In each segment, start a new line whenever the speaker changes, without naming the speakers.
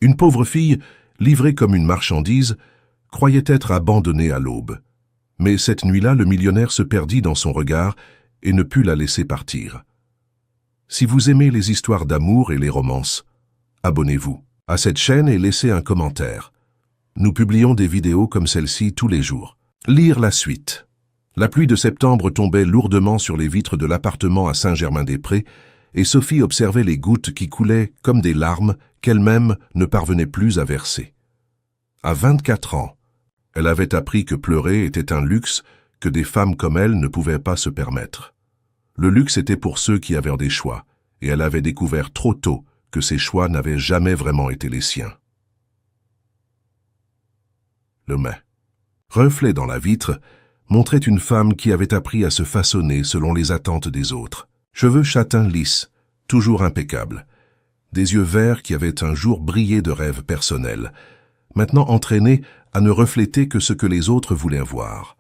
Une pauvre fille, livrée comme une marchandise, croyait être abandonnée à l'aube. Mais cette nuit-là, le millionnaire se perdit dans son regard et ne put la laisser partir. Si vous aimez les histoires d'amour et les romances, abonnez-vous à cette chaîne et laissez un commentaire. Nous publions des vidéos comme celle-ci tous les jours. Lire la suite. La pluie de septembre tombait lourdement sur les vitres de l'appartement à Saint-Germain-des-Prés et Sophie observait les gouttes qui coulaient comme des larmes qu'elle-même ne parvenait plus à verser. À 24 ans, elle avait appris que pleurer était un luxe que des femmes comme elle ne pouvaient pas se permettre. Le luxe était pour ceux qui avaient des choix, et elle avait découvert trop tôt que ces choix n'avaient jamais vraiment été les siens. Le reflet dans la vitre montrait une femme qui avait appris à se façonner selon les attentes des autres. Cheveux châtains lisses, toujours impeccables. Des yeux verts qui avaient un jour brillé de rêves personnels, maintenant entraînés à ne refléter que ce que les autres voulaient voir.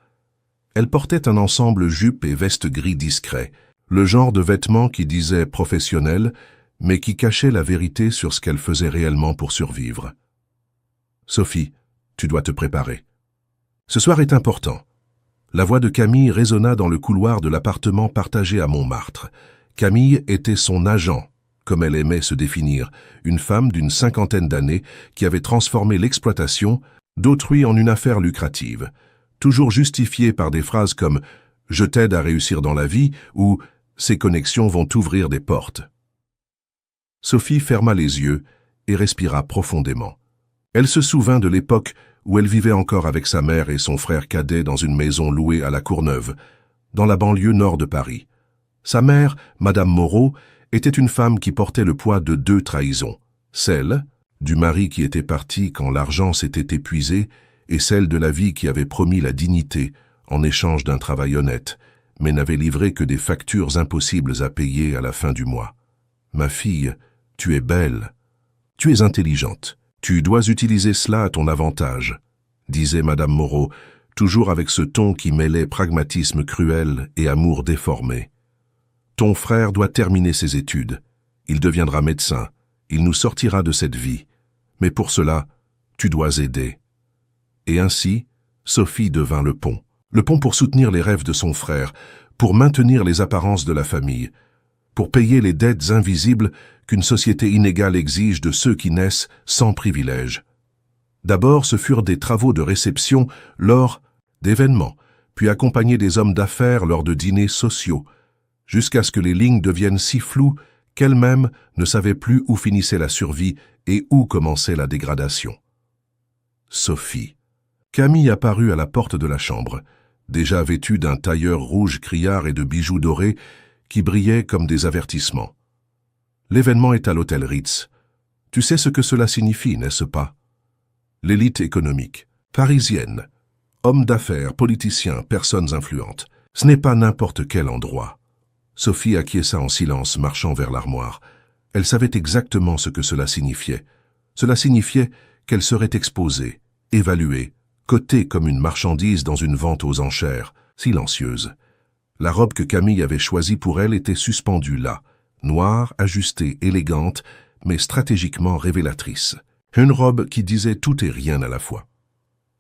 Elle portait un ensemble jupe et veste gris discret, le genre de vêtements qui disait professionnel, mais qui cachait la vérité sur ce qu'elle faisait réellement pour survivre. « Sophie, tu dois te préparer. Ce soir est important. » La voix de Camille résonna dans le couloir de l'appartement partagé à Montmartre. Camille était son agent, comme elle aimait se définir, une femme d'une 50aine d'années qui avait transformé l'exploitation d'autrui en une affaire lucrative, toujours justifiée par des phrases comme « je t'aide à réussir dans la vie » ou « ces connexions vont t'ouvrir des portes ». Sophie ferma les yeux et respira profondément. Elle se souvint de l'époque où elle vivait encore avec sa mère et son frère cadet dans une maison louée à la Courneuve, dans la banlieue nord de Paris. Sa mère, Madame Moreau, était une femme qui portait le poids de 2 trahisons, celle du mari qui était parti quand l'argent s'était épuisé et celle de la vie qui avait promis la dignité en échange d'un travail honnête, mais n'avait livré que des factures impossibles à payer à la fin du mois. « Ma fille, tu es belle, tu es intelligente. Tu dois utiliser cela à ton avantage, » disait Madame Moreau, toujours avec ce ton qui mêlait pragmatisme cruel et amour déformé. « Ton frère doit terminer ses études. Il deviendra médecin. Il nous sortira de cette vie. Mais pour cela, tu dois aider. » Et ainsi, Sophie devint le pont pour soutenir les rêves de son frère, pour maintenir les apparences de la famille, pour payer les dettes invisibles qu'une société inégale exige de ceux qui naissent sans privilèges. D'abord, ce furent des travaux de réception lors d'événements, puis accompagner des hommes d'affaires lors de dîners sociaux, jusqu'à ce que les lignes deviennent si floues qu'elle-même ne savait plus où finissait la survie et où commençait la dégradation. Sophie. Camille apparut à la porte de la chambre, déjà vêtue d'un tailleur rouge criard et de bijoux dorés qui brillaient comme des avertissements. « L'événement est à l'hôtel Ritz. Tu sais ce que cela signifie, n'est-ce pas? L'élite économique, parisienne, hommes d'affaires, politiciens, personnes influentes. Ce n'est pas n'importe quel endroit. » Sophie acquiesça en silence, marchant vers l'armoire. Elle savait exactement ce que cela signifiait. Cela signifiait qu'elle serait exposée, évaluée, cotée comme une marchandise dans une vente aux enchères, silencieuse. La robe que Camille avait choisie pour elle était suspendue là, noire, ajustée, élégante, mais stratégiquement révélatrice. Une robe qui disait tout et rien à la fois.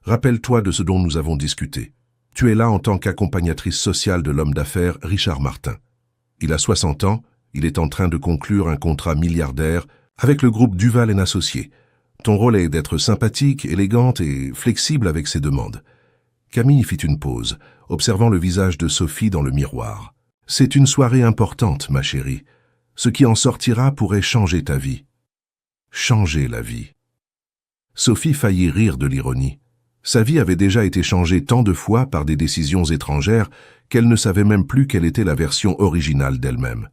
Rappelle-toi de ce dont nous avons discuté. Tu es là en tant qu'accompagnatrice sociale de l'homme d'affaires Richard Martin. Il a 60 ans, il est en train de conclure un contrat milliardaire avec le groupe Duval & Associés. Ton rôle est d'être sympathique, élégante et flexible avec ses demandes. Camille fit une pause, observant le visage de Sophie dans le miroir. C'est une soirée importante, ma chérie. Ce qui en sortira pourrait changer ta vie. Changer la vie. Sophie faillit rire de l'ironie. Sa vie avait déjà été changée tant de fois par des décisions étrangères qu'elle ne savait même plus quelle était la version originale d'elle-même.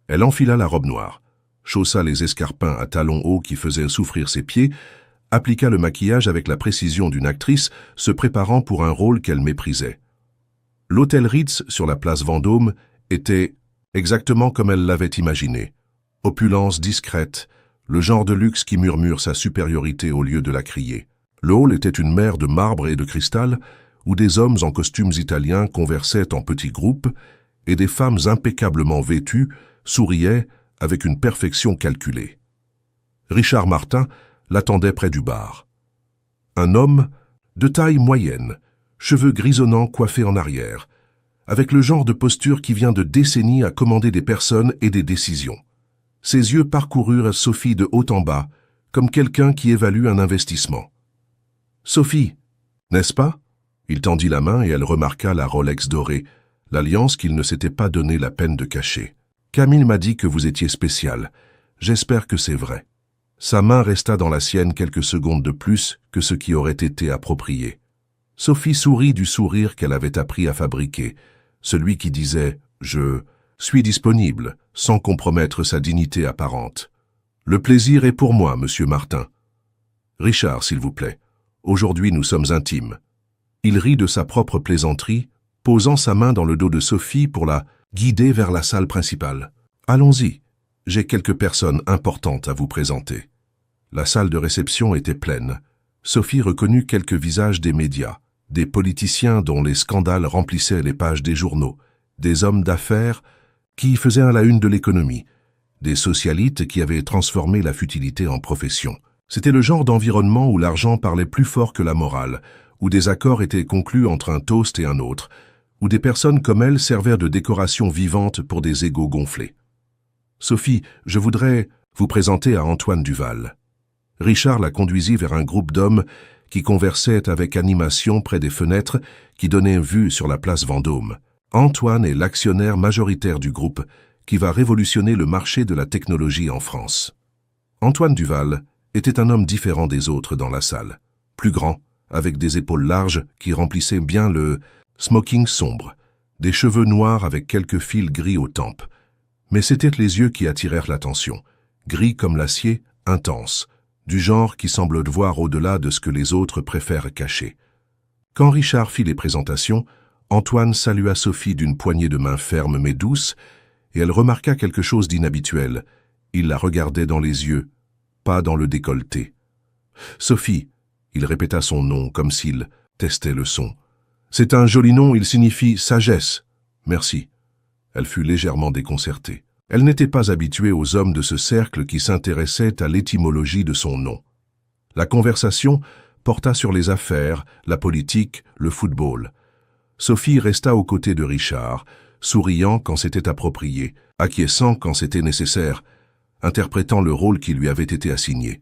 Elle enfila la robe noire, chaussa les escarpins à talons hauts qui faisaient souffrir ses pieds, appliqua le maquillage avec la précision d'une actrice se préparant pour un rôle qu'elle méprisait. L'hôtel Ritz sur la place Vendôme était exactement comme elle l'avait imaginé. Opulence discrète, le genre de luxe qui murmure sa supériorité au lieu de la crier. Le hall était une mer de marbre et de cristal où des hommes en costumes italiens conversaient en petits groupes et des femmes impeccablement vêtues souriaient avec une perfection calculée. Richard Martin, l'attendait près du bar. Un homme de taille moyenne, cheveux grisonnants coiffés en arrière, avec le genre de posture qui vient de décennies à commander des personnes et des décisions. Ses yeux parcoururent Sophie de haut en bas, comme quelqu'un qui évalue un investissement. « Sophie, n'est-ce pas ?» Il tendit la main et elle remarqua la Rolex dorée, l'alliance qu'il ne s'était pas donné la peine de cacher. « Camille m'a dit que vous étiez spécial. J'espère que c'est vrai. » Sa main resta dans la sienne quelques secondes de plus que ce qui aurait été approprié. Sophie sourit du sourire qu'elle avait appris à fabriquer, celui qui disait « Je suis disponible » sans compromettre sa dignité apparente. « Le plaisir est pour moi, monsieur Martin. »« Richard, s'il vous plaît. Aujourd'hui, nous sommes intimes. » Il rit de sa propre plaisanterie, posant sa main dans le dos de Sophie pour la guider vers la salle principale. « Allons-y, j'ai quelques personnes importantes à vous présenter. » La salle de réception était pleine. Sophie reconnut quelques visages des médias, des politiciens dont les scandales remplissaient les pages des journaux, des hommes d'affaires qui faisaient à la une de l'économie, des socialites qui avaient transformé la futilité en profession. C'était le genre d'environnement où l'argent parlait plus fort que la morale, où des accords étaient conclus entre un toast et un autre, où des personnes comme elle servaient de décoration vivante pour des égos gonflés. « Sophie, je voudrais vous présenter à Antoine Duval. » Richard la conduisit vers un groupe d'hommes qui conversaient avec animation près des fenêtres qui donnaient vue sur la place Vendôme. Antoine est l'actionnaire majoritaire du groupe qui va révolutionner le marché de la technologie en France. Antoine Duval était un homme différent des autres dans la salle, plus grand, avec des épaules larges qui remplissaient bien le smoking sombre, des cheveux noirs avec quelques fils gris aux tempes. Mais c'étaient les yeux qui attirèrent l'attention, gris comme l'acier, intenses, du genre qui semble voir au-delà de ce que les autres préfèrent cacher. Quand Richard fit les présentations, Antoine salua Sophie d'une poignée de main ferme mais douce, et elle remarqua quelque chose d'inhabituel. Il la regardait dans les yeux, pas dans le décolleté. « Sophie », il répéta son nom comme s'il testait le son. « C'est un joli nom, il signifie sagesse. Merci. » Elle fut légèrement déconcertée. Elle n'était pas habituée aux hommes de ce cercle qui s'intéressaient à l'étymologie de son nom. La conversation porta sur les affaires, la politique, le football. Sophie resta aux côtés de Richard, souriant quand c'était approprié, acquiesçant quand c'était nécessaire, interprétant le rôle qui lui avait été assigné.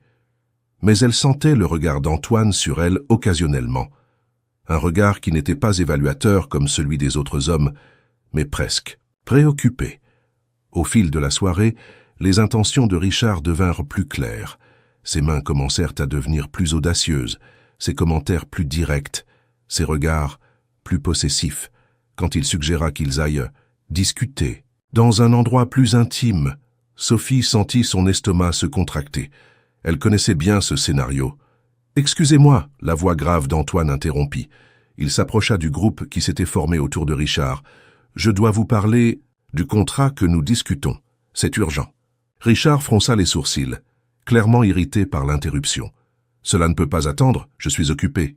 Mais elle sentait le regard d'Antoine sur elle occasionnellement. Un regard qui n'était pas évaluateur comme celui des autres hommes, mais presque, préoccupé. Au fil de la soirée, les intentions de Richard devinrent plus claires. Ses mains commencèrent à devenir plus audacieuses, ses commentaires plus directs, ses regards plus possessifs, quand il suggéra qu'ils aillent discuter. Dans un endroit plus intime, Sophie sentit son estomac se contracter. Elle connaissait bien ce scénario. « Excusez-moi », la voix grave d'Antoine interrompit. Il s'approcha du groupe qui s'était formé autour de Richard. « Je dois vous parler du contrat que nous discutons. C'est urgent. » Richard fronça les sourcils, clairement irrité par l'interruption. « Cela ne peut pas attendre, je suis occupé. »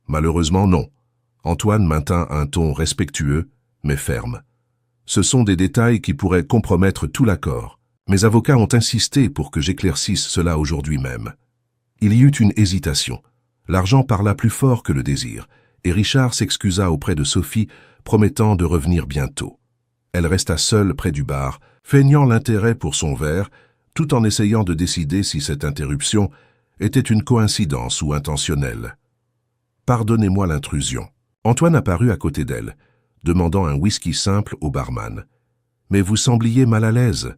Malheureusement, non. Antoine maintint un ton respectueux, mais ferme. Ce sont des détails qui pourraient compromettre tout l'accord. Mes avocats ont insisté pour que j'éclaircisse cela aujourd'hui même. Il y eut une hésitation. L'argent parla plus fort que le désir, et Richard s'excusa auprès de Sophie, promettant de revenir bientôt. Elle resta seule près du bar, feignant l'intérêt pour son verre, tout en essayant de décider si cette interruption était une coïncidence ou intentionnelle. « Pardonnez-moi l'intrusion. » Antoine apparut à côté d'elle, demandant un whisky simple au barman. « Mais vous sembliez mal à l'aise. »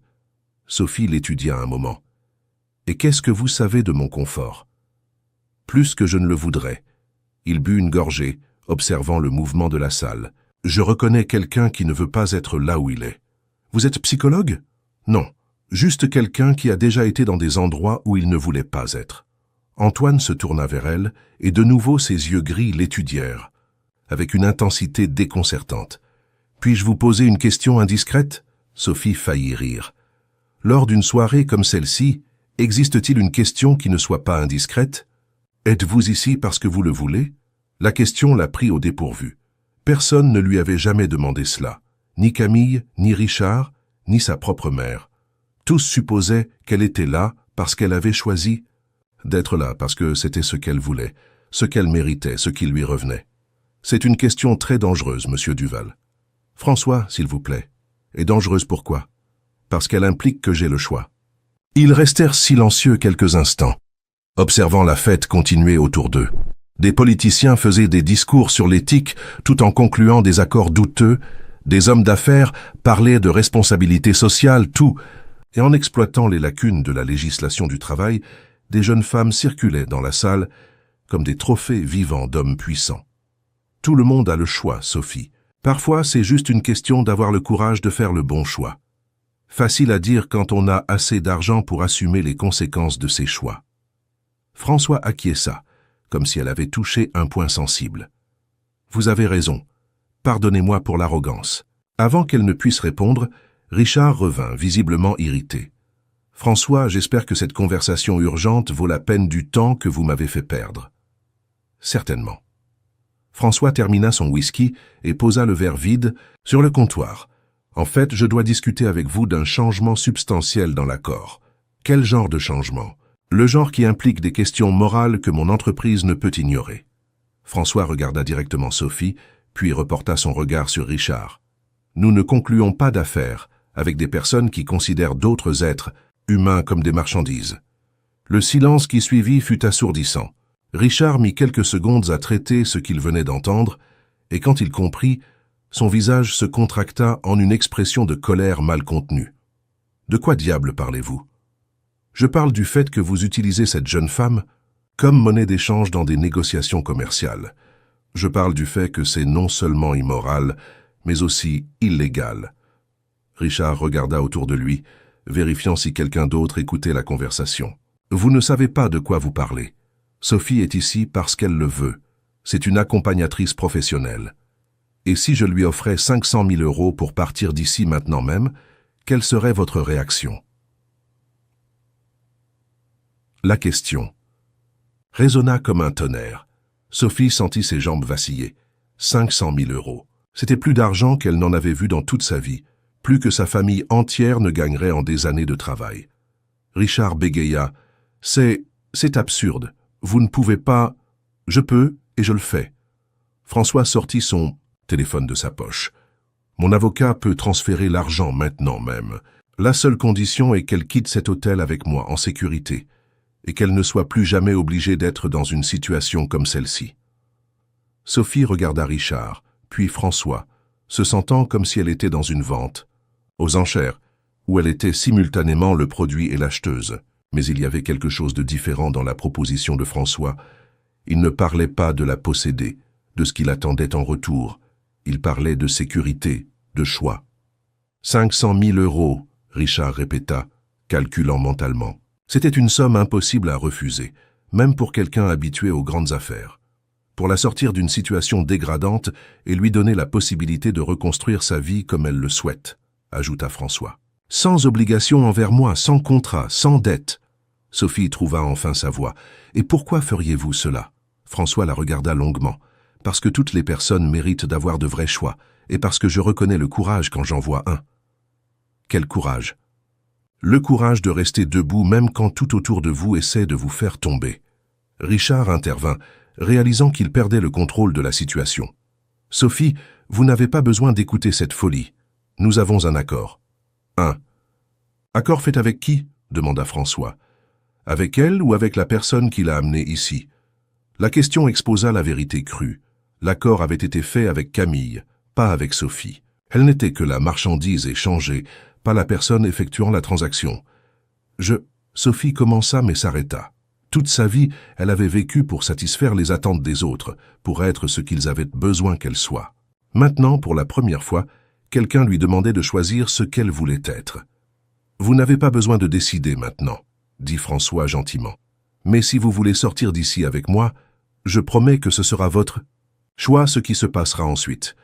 Sophie l'étudia un moment. « Et qu'est-ce que vous savez de mon confort ?»« Plus que je ne le voudrais. » Il but une gorgée, observant le mouvement de la salle. « Je reconnais quelqu'un qui ne veut pas être là où il est. »« Vous êtes psychologue ?»« Non, juste quelqu'un qui a déjà été dans des endroits où il ne voulait pas être. » Antoine se tourna vers elle, et de nouveau ses yeux gris l'étudièrent, avec une intensité déconcertante. « Puis-je vous poser une question indiscrète ?» Sophie faillit rire. « Lors d'une soirée comme celle-ci, existe-t-il une question qui ne soit pas indiscrète ? Êtes-vous ici parce que vous le voulez ?» La question la prit au dépourvu. Personne ne lui avait jamais demandé cela, ni Camille, ni Richard, ni sa propre mère. Tous supposaient qu'elle était là parce qu'elle avait choisi. d'être là parce que c'était ce qu'elle voulait, ce qu'elle méritait, ce qui lui revenait. C'est une question très dangereuse, monsieur Duval. François, s'il vous plaît. Et dangereuse pourquoi? Parce qu'elle implique que j'ai le choix. Ils restèrent silencieux quelques instants, observant la fête continuer autour d'eux. Des politiciens faisaient des discours sur l'éthique tout en concluant des accords douteux, des hommes d'affaires parlaient de responsabilité sociale, tout, et en exploitant les lacunes de la législation du travail, des jeunes femmes circulaient dans la salle comme des trophées vivants d'hommes puissants. Tout le monde a le choix, Sophie. Parfois, c'est juste une question d'avoir le courage de faire le bon choix. Facile à dire quand on a assez d'argent pour assumer les conséquences de ses choix. François acquiesça, comme si elle avait touché un point sensible. Vous avez raison. Pardonnez-moi pour l'arrogance. Avant qu'elle ne puisse répondre, Richard revint, visiblement irrité. François, j'espère que cette conversation urgente vaut la peine du temps que vous m'avez fait perdre. Certainement. François termina son whisky et posa le verre vide sur le comptoir. En fait, je dois discuter avec vous d'un changement substantiel dans l'accord. Quel genre de changement? Le genre qui implique des questions morales que mon entreprise ne peut ignorer. François regarda directement Sophie, puis reporta son regard sur Richard. Nous ne concluons pas d'affaires avec des personnes qui considèrent d'autres êtres humains comme des marchandises. Le silence qui suivit fut assourdissant. Richard mit quelques secondes à traiter ce qu'il venait d'entendre, et quand il comprit, son visage se contracta en une expression de colère mal contenue. « De quoi diable parlez-vous? Je parle du fait que vous utilisez cette jeune femme comme monnaie d'échange dans des négociations commerciales. Je parle du fait que c'est non seulement immoral, mais aussi illégal. » Richard regarda autour de lui, vérifiant si quelqu'un d'autre écoutait la conversation. « Vous ne savez pas de quoi vous parlez. Sophie est ici parce qu'elle le veut. C'est une accompagnatrice professionnelle. Et si je lui offrais 500 000 € pour partir d'ici maintenant même, quelle serait votre réaction? » La question résonna comme un tonnerre. Sophie sentit ses jambes vaciller. 500 000 €. C'était plus d'argent qu'elle n'en avait vu dans toute sa vie, plus que sa famille entière ne gagnerait en des années de travail. Richard bégaya. « C'est absurde. Vous ne pouvez pas... »« Je peux, et je le fais. » François sortit son téléphone de sa poche. « Mon avocat peut transférer l'argent maintenant même. La seule condition est qu'elle quitte cet hôtel avec moi en sécurité, et qu'elle ne soit plus jamais obligée d'être dans une situation comme celle-ci. » Sophie regarda Richard, puis François, se sentant comme si elle était dans une vente, aux enchères, où elle était simultanément le produit et l'acheteuse. Mais il y avait quelque chose de différent dans la proposition de François. Il ne parlait pas de la posséder, de ce qu'il attendait en retour. Il parlait de sécurité, de choix. 500 000 €, Richard répéta, calculant mentalement. C'était une somme impossible à refuser, même pour quelqu'un habitué aux grandes affaires. Pour la sortir d'une situation dégradante et lui donner la possibilité de reconstruire sa vie comme elle le souhaite, ajouta François. Sans obligation envers moi, sans contrat, sans dette. Sophie trouva enfin sa voix. « Et pourquoi feriez-vous cela ?» François la regarda longuement. « Parce que toutes les personnes méritent d'avoir de vrais choix, et parce que je reconnais le courage quand j'en vois un. » Quel courage? Le courage de rester debout même quand tout autour de vous essaie de vous faire tomber. Richard intervint, réalisant qu'il perdait le contrôle de la situation. « Sophie, vous n'avez pas besoin d'écouter cette folie. Nous avons un accord. » 1. Accord fait avec qui? Demanda François. Avec elle ou avec la personne qui l'a amenée ici? La question exposa la vérité crue. L'accord avait été fait avec Camille, pas avec Sophie. Elle n'était que la marchandise échangée, pas la personne effectuant la transaction. Sophie commença mais s'arrêta. Toute sa vie, elle avait vécu pour satisfaire les attentes des autres, pour être ce qu'ils avaient besoin qu'elle soit. Maintenant, pour la première fois, quelqu'un lui demandait de choisir ce qu'elle voulait être. « Vous n'avez pas besoin de décider maintenant, » dit François gentiment. « Mais si vous voulez sortir d'ici avec moi, je promets que ce sera votre choix ce qui se passera ensuite.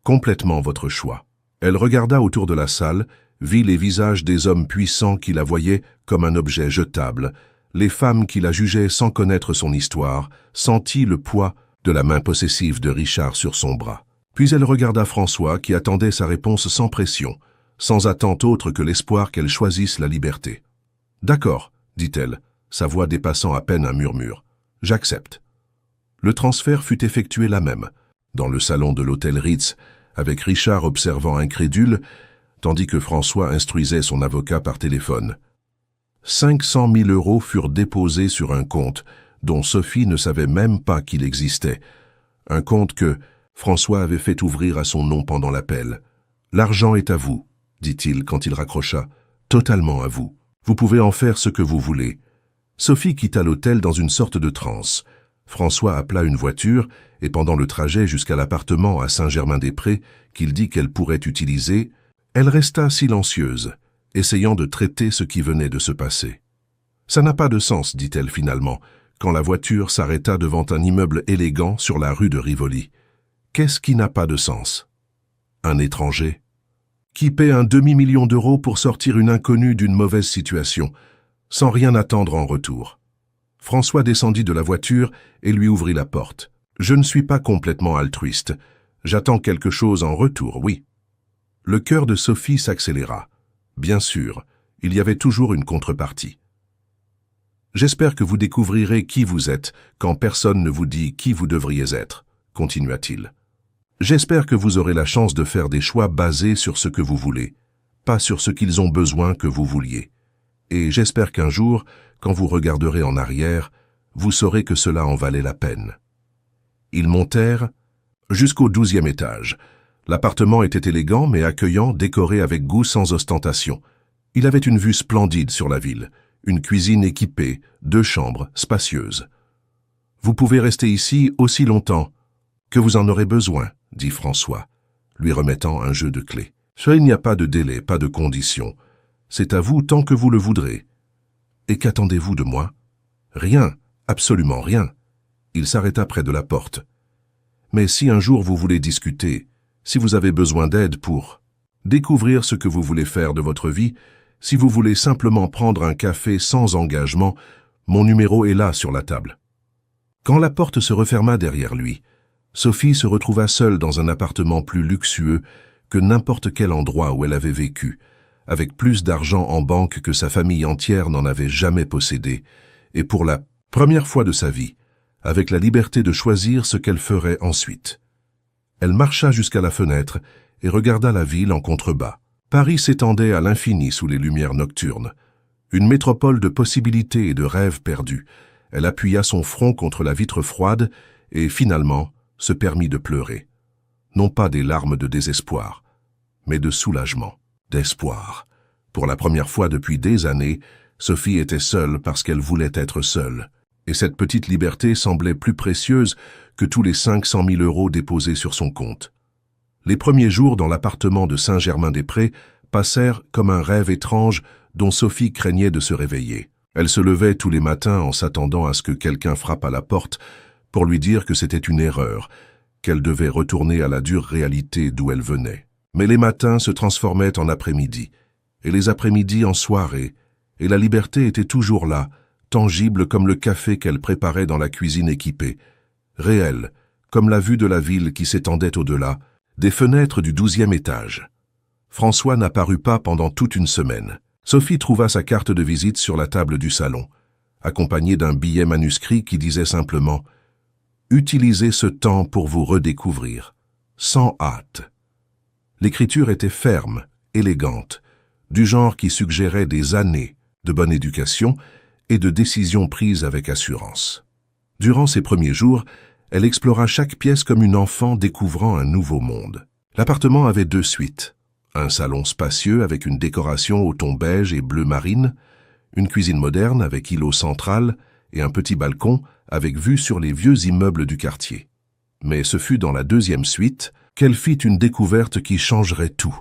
Complètement votre choix. » Elle regarda autour de la salle, vit les visages des hommes puissants qui la voyaient comme un objet jetable, les femmes qui la jugeaient sans connaître son histoire, sentit le poids de la main possessive de Richard sur son bras. Puis elle regarda François qui attendait sa réponse sans pression, sans attente autre que l'espoir qu'elle choisisse la liberté. « D'accord, dit-elle, sa voix dépassant à peine un murmure. « J'accepte. » Le transfert fut effectué là même, dans le salon de l'hôtel Ritz, avec Richard observant incrédule, tandis que François instruisait son avocat par téléphone. 500 000 € furent déposés sur un compte dont Sophie ne savait même pas qu'il existait. Un compte que François avait fait ouvrir à son nom pendant l'appel. « L'argent est à vous, » dit-il quand il raccrocha. « Totalement à vous. Vous pouvez en faire ce que vous voulez. » Sophie quitta l'hôtel dans une sorte de transe. François appela une voiture et pendant le trajet jusqu'à l'appartement à Saint-Germain-des-Prés qu'il dit qu'elle pourrait utiliser, elle resta silencieuse, essayant de traiter ce qui venait de se passer. « Ça n'a pas de sens, dit-elle finalement, quand la voiture s'arrêta devant un immeuble élégant sur la rue de Rivoli. Qu'est-ce qui n'a pas de sens? Un étranger? Qui paie un demi-million d'euros pour sortir une inconnue d'une mauvaise situation, sans rien attendre en retour. François descendit de la voiture et lui ouvrit la porte. « Je ne suis pas complètement altruiste. J'attends quelque chose en retour, oui. » Le cœur de Sophie s'accéléra. Bien sûr, il y avait toujours une contrepartie. « J'espère que vous découvrirez qui vous êtes quand personne ne vous dit qui vous devriez être, » continua-t-il. « J'espère que vous aurez la chance de faire des choix basés sur ce que vous voulez, pas sur ce qu'ils ont besoin que vous vouliez. Et j'espère qu'un jour, quand vous regarderez en arrière, vous saurez que cela en valait la peine. » Ils montèrent jusqu'au 12e étage. L'appartement était élégant mais accueillant, décoré avec goût sans ostentation. Il avait une vue splendide sur la ville, une cuisine équipée, 2 chambres spacieuses. « Vous pouvez rester ici aussi longtemps que vous en aurez besoin, » dit François, lui remettant un jeu de clés. « Il n'y a pas de délai, pas de condition. C'est à vous tant que vous le voudrez. Et qu'attendez-vous de moi? Rien, absolument rien. » Il s'arrêta près de la porte. « Mais si un jour vous voulez discuter, si vous avez besoin d'aide pour découvrir ce que vous voulez faire de votre vie, si vous voulez simplement prendre un café sans engagement, mon numéro est là sur la table. » Quand la porte se referma derrière lui, Sophie se retrouva seule dans un appartement plus luxueux que n'importe quel endroit où elle avait vécu, avec plus d'argent en banque que sa famille entière n'en avait jamais possédé, et pour la première fois de sa vie, avec la liberté de choisir ce qu'elle ferait ensuite. Elle marcha jusqu'à la fenêtre et regarda la ville en contrebas. Paris s'étendait à l'infini sous les lumières nocturnes. Une métropole de possibilités et de rêves perdus. Elle appuya son front contre la vitre froide et, finalement, se permit de pleurer. Non pas des larmes de désespoir, mais de soulagement, d'espoir. Pour la première fois depuis des années, Sophie était seule parce qu'elle voulait être seule. Et cette petite liberté semblait plus précieuse que tous les 500 000 € déposés sur son compte. Les premiers jours dans l'appartement de Saint-Germain-des-Prés passèrent comme un rêve étrange dont Sophie craignait de se réveiller. Elle se levait tous les matins en s'attendant à ce que quelqu'un frappe à la porte pour lui dire que c'était une erreur, qu'elle devait retourner à la dure réalité d'où elle venait. Mais les matins se transformaient en après-midi, et les après-midi en soirée, et la liberté était toujours là, tangible comme le café qu'elle préparait dans la cuisine équipée, réelle, comme la vue de la ville qui s'étendait au-delà, des fenêtres du 12e étage. François n'apparut pas pendant toute une semaine. Sophie trouva sa carte de visite sur la table du salon, accompagnée d'un billet manuscrit qui disait simplement « Utilisez ce temps pour vous redécouvrir, sans hâte ». L'écriture était ferme, élégante, du genre qui suggérait des années de bonne éducation et de décisions prises avec assurance. Durant ces premiers jours, elle explora chaque pièce comme une enfant découvrant un nouveau monde. L'appartement avait 2 suites. Un salon spacieux avec une décoration au ton beige et bleu marine, une cuisine moderne avec îlot central et un petit balcon avec vue sur les vieux immeubles du quartier. Mais ce fut dans la 2e suite qu'elle fit une découverte qui changerait tout.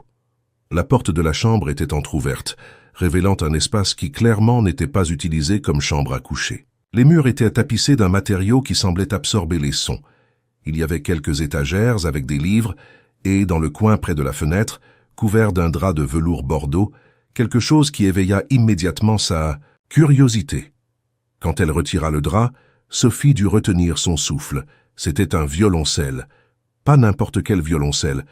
La porte de la chambre était entr'ouverte, révélant un espace qui clairement n'était pas utilisé comme chambre à coucher. Les murs étaient tapissés d'un matériau qui semblait absorber les sons. Il y avait quelques étagères avec des livres et, dans le coin près de la fenêtre, couvert d'un drap de velours bordeaux, quelque chose qui éveilla immédiatement sa curiosité. Quand elle retira le drap, Sophie dut retenir son souffle. C'était un violoncelle. Pas n'importe quel violoncelle,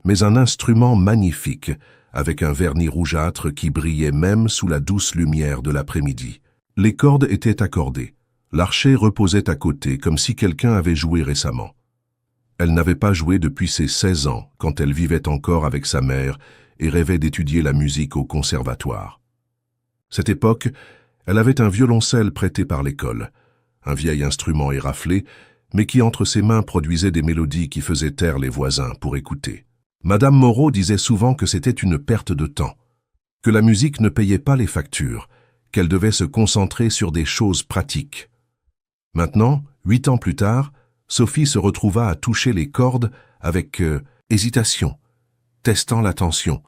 mais un instrument magnifique, avec un vernis rougeâtre qui brillait même sous la douce lumière de l'après-midi. Les cordes étaient accordées. L'archet reposait à côté, comme si quelqu'un avait joué récemment. Elle n'avait pas joué depuis ses 16 ans, quand elle vivait encore avec sa mère et rêvait d'étudier la musique au conservatoire. Cette époque, elle avait un violoncelle prêté par l'école, un vieil instrument éraflé, mais qui entre ses mains produisait des mélodies qui faisaient taire les voisins pour écouter. Madame Moreau disait souvent que c'était une perte de temps, que la musique ne payait pas les factures, qu'elle devait se concentrer sur des choses pratiques. Maintenant, 8 ans plus tard, Sophie se retrouva à toucher les cordes avec hésitation, testant la tension,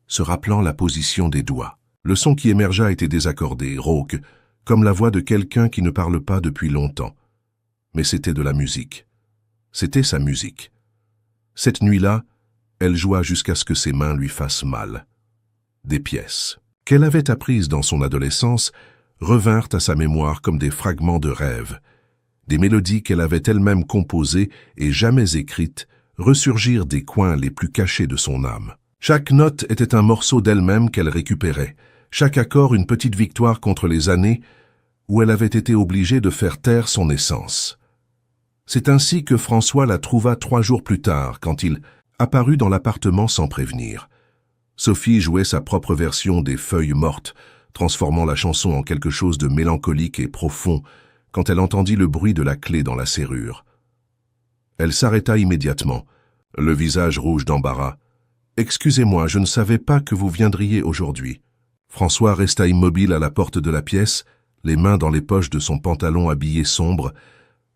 se rappelant la position des doigts. Le son qui émergea était désaccordé, rauque, comme la voix de quelqu'un qui ne parle pas depuis longtemps. Mais c'était de la musique. C'était sa musique. Cette nuit-là, elle joua jusqu'à ce que ses mains lui fassent mal. Des pièces qu'elle avait apprises dans son adolescence revinrent à sa mémoire comme des fragments de rêve. Des mélodies qu'elle avait elle-même composées et jamais écrites ressurgirent des coins les plus cachés de son âme. Chaque note était un morceau d'elle-même qu'elle récupérait, chaque accord une petite victoire contre les années où elle avait été obligée de faire taire son essence. C'est ainsi que François la trouva 3 jours plus tard, quand il apparut dans l'appartement sans prévenir. Sophie jouait sa propre version des Feuilles mortes, transformant la chanson en quelque chose de mélancolique et profond, quand elle entendit le bruit de la clé dans la serrure. Elle s'arrêta immédiatement, le visage rouge d'embarras. « Excusez-moi, je ne savais pas que vous viendriez aujourd'hui. » François resta immobile à la porte de la pièce, les mains dans les poches de son pantalon habillé sombre,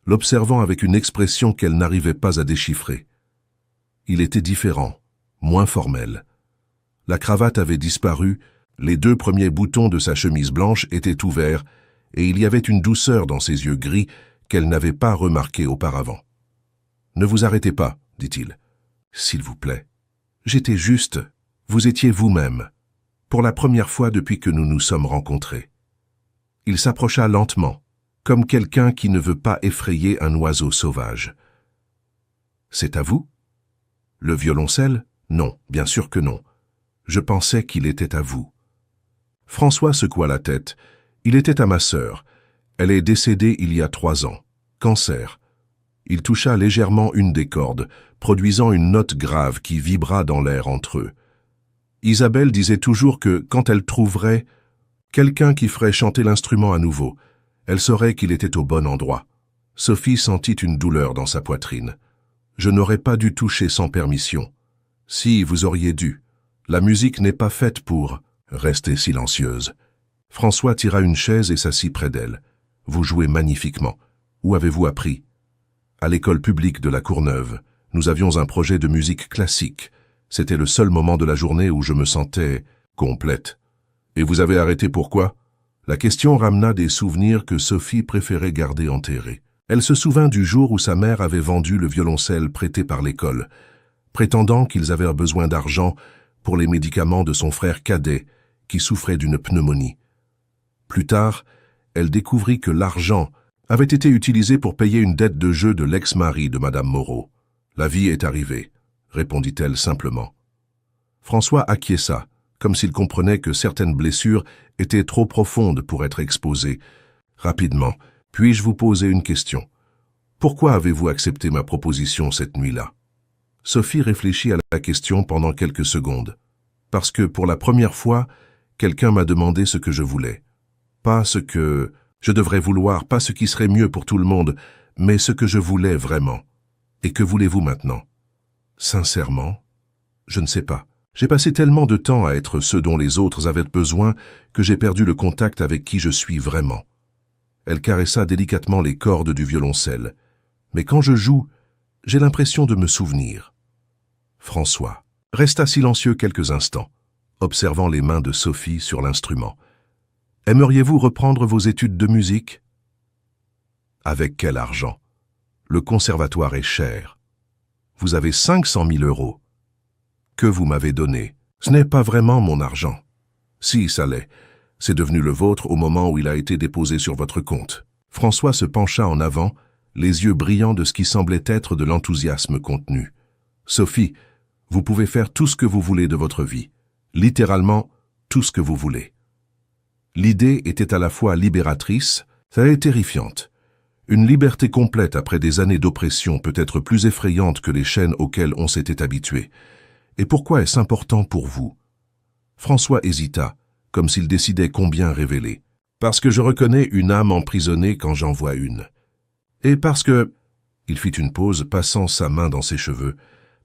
l'observant avec une expression qu'elle n'arrivait pas à déchiffrer. Il était différent, moins formel. La cravate avait disparu, les 2 premiers boutons de sa chemise blanche étaient ouverts, et il y avait une douceur dans ses yeux gris qu'elle n'avait pas remarquée auparavant. « Ne vous arrêtez pas, dit-il. « S'il vous plaît. J'étais juste, vous étiez vous-même, pour la première fois depuis que nous nous sommes rencontrés. » Il s'approcha lentement, comme quelqu'un qui ne veut pas effrayer un oiseau sauvage. « C'est à vous ? Le violoncelle ? Non, bien sûr que non. Je pensais qu'il était à vous. » François secoua la tête. « Il était à ma sœur. Elle est décédée il y a 3 ans. Cancer. » Il toucha légèrement une des cordes, produisant une note grave qui vibra dans l'air entre eux. Isabelle disait toujours que, quand elle trouverait quelqu'un qui ferait chanter l'instrument à nouveau, elle saurait qu'il était au bon endroit. Sophie sentit une douleur dans sa poitrine. « Je n'aurais pas dû toucher sans permission. Si, vous auriez dû. La musique n'est pas faite pour... » Restez silencieuse. François tira une chaise et s'assit près d'elle. « Vous jouez magnifiquement. Où avez-vous appris ?»« À l'école publique de la Courneuve. Nous avions un projet de musique classique. C'était le seul moment de la journée où je me sentais complète. Et vous avez arrêté pourquoi ?» La question ramena des souvenirs que Sophie préférait garder enterrés. Elle se souvint du jour où sa mère avait vendu le violoncelle prêté par l'école, prétendant qu'ils avaient besoin d'argent pour les médicaments de son frère cadet, qui souffrait d'une pneumonie. Plus tard, elle découvrit que l'argent avait été utilisé pour payer une dette de jeu de l'ex-mari de Madame Moreau. « La vie est arrivée », répondit-elle simplement. François acquiesça, comme s'il comprenait que certaines blessures étaient trop profondes pour être exposées. Rapidement, « Puis-je vous poser une question ? Pourquoi avez-vous accepté ma proposition cette nuit-là » Sophie réfléchit à la question pendant quelques secondes. « Parce que, pour la première fois, quelqu'un m'a demandé ce que je voulais. Pas ce que je devrais vouloir, pas ce qui serait mieux pour tout le monde, mais ce que je voulais vraiment. Et que voulez-vous maintenant ? Sincèrement, je ne sais pas. J'ai passé tellement de temps à être ce dont les autres avaient besoin que j'ai perdu le contact avec qui je suis vraiment. » Elle caressa délicatement les cordes du violoncelle. « Mais quand je joue, j'ai l'impression de me souvenir. » François resta silencieux quelques instants, observant les mains de Sophie sur l'instrument. « Aimeriez-vous reprendre vos études de musique ?»« Avec quel argent ? Le conservatoire est cher. Vous avez 500 000 €. Que vous m'avez donné. Ce n'est pas vraiment mon argent. Si, ça l'est. C'est devenu le vôtre au moment où il a été déposé sur votre compte. » François se pencha en avant, les yeux brillants de ce qui semblait être de l'enthousiasme contenu. « Sophie, vous pouvez faire tout ce que vous voulez de votre vie. Littéralement, tout ce que vous voulez. » L'idée était à la fois libératrice et terrifiante. Une liberté complète après des années d'oppression peut être plus effrayante que les chaînes auxquelles on s'était habitué. Et pourquoi est-ce important pour vous? François hésita, comme s'il décidait combien révéler. Parce que je reconnais une âme emprisonnée quand j'en vois une. Et parce que... Il fit une pause, passant sa main dans ses cheveux.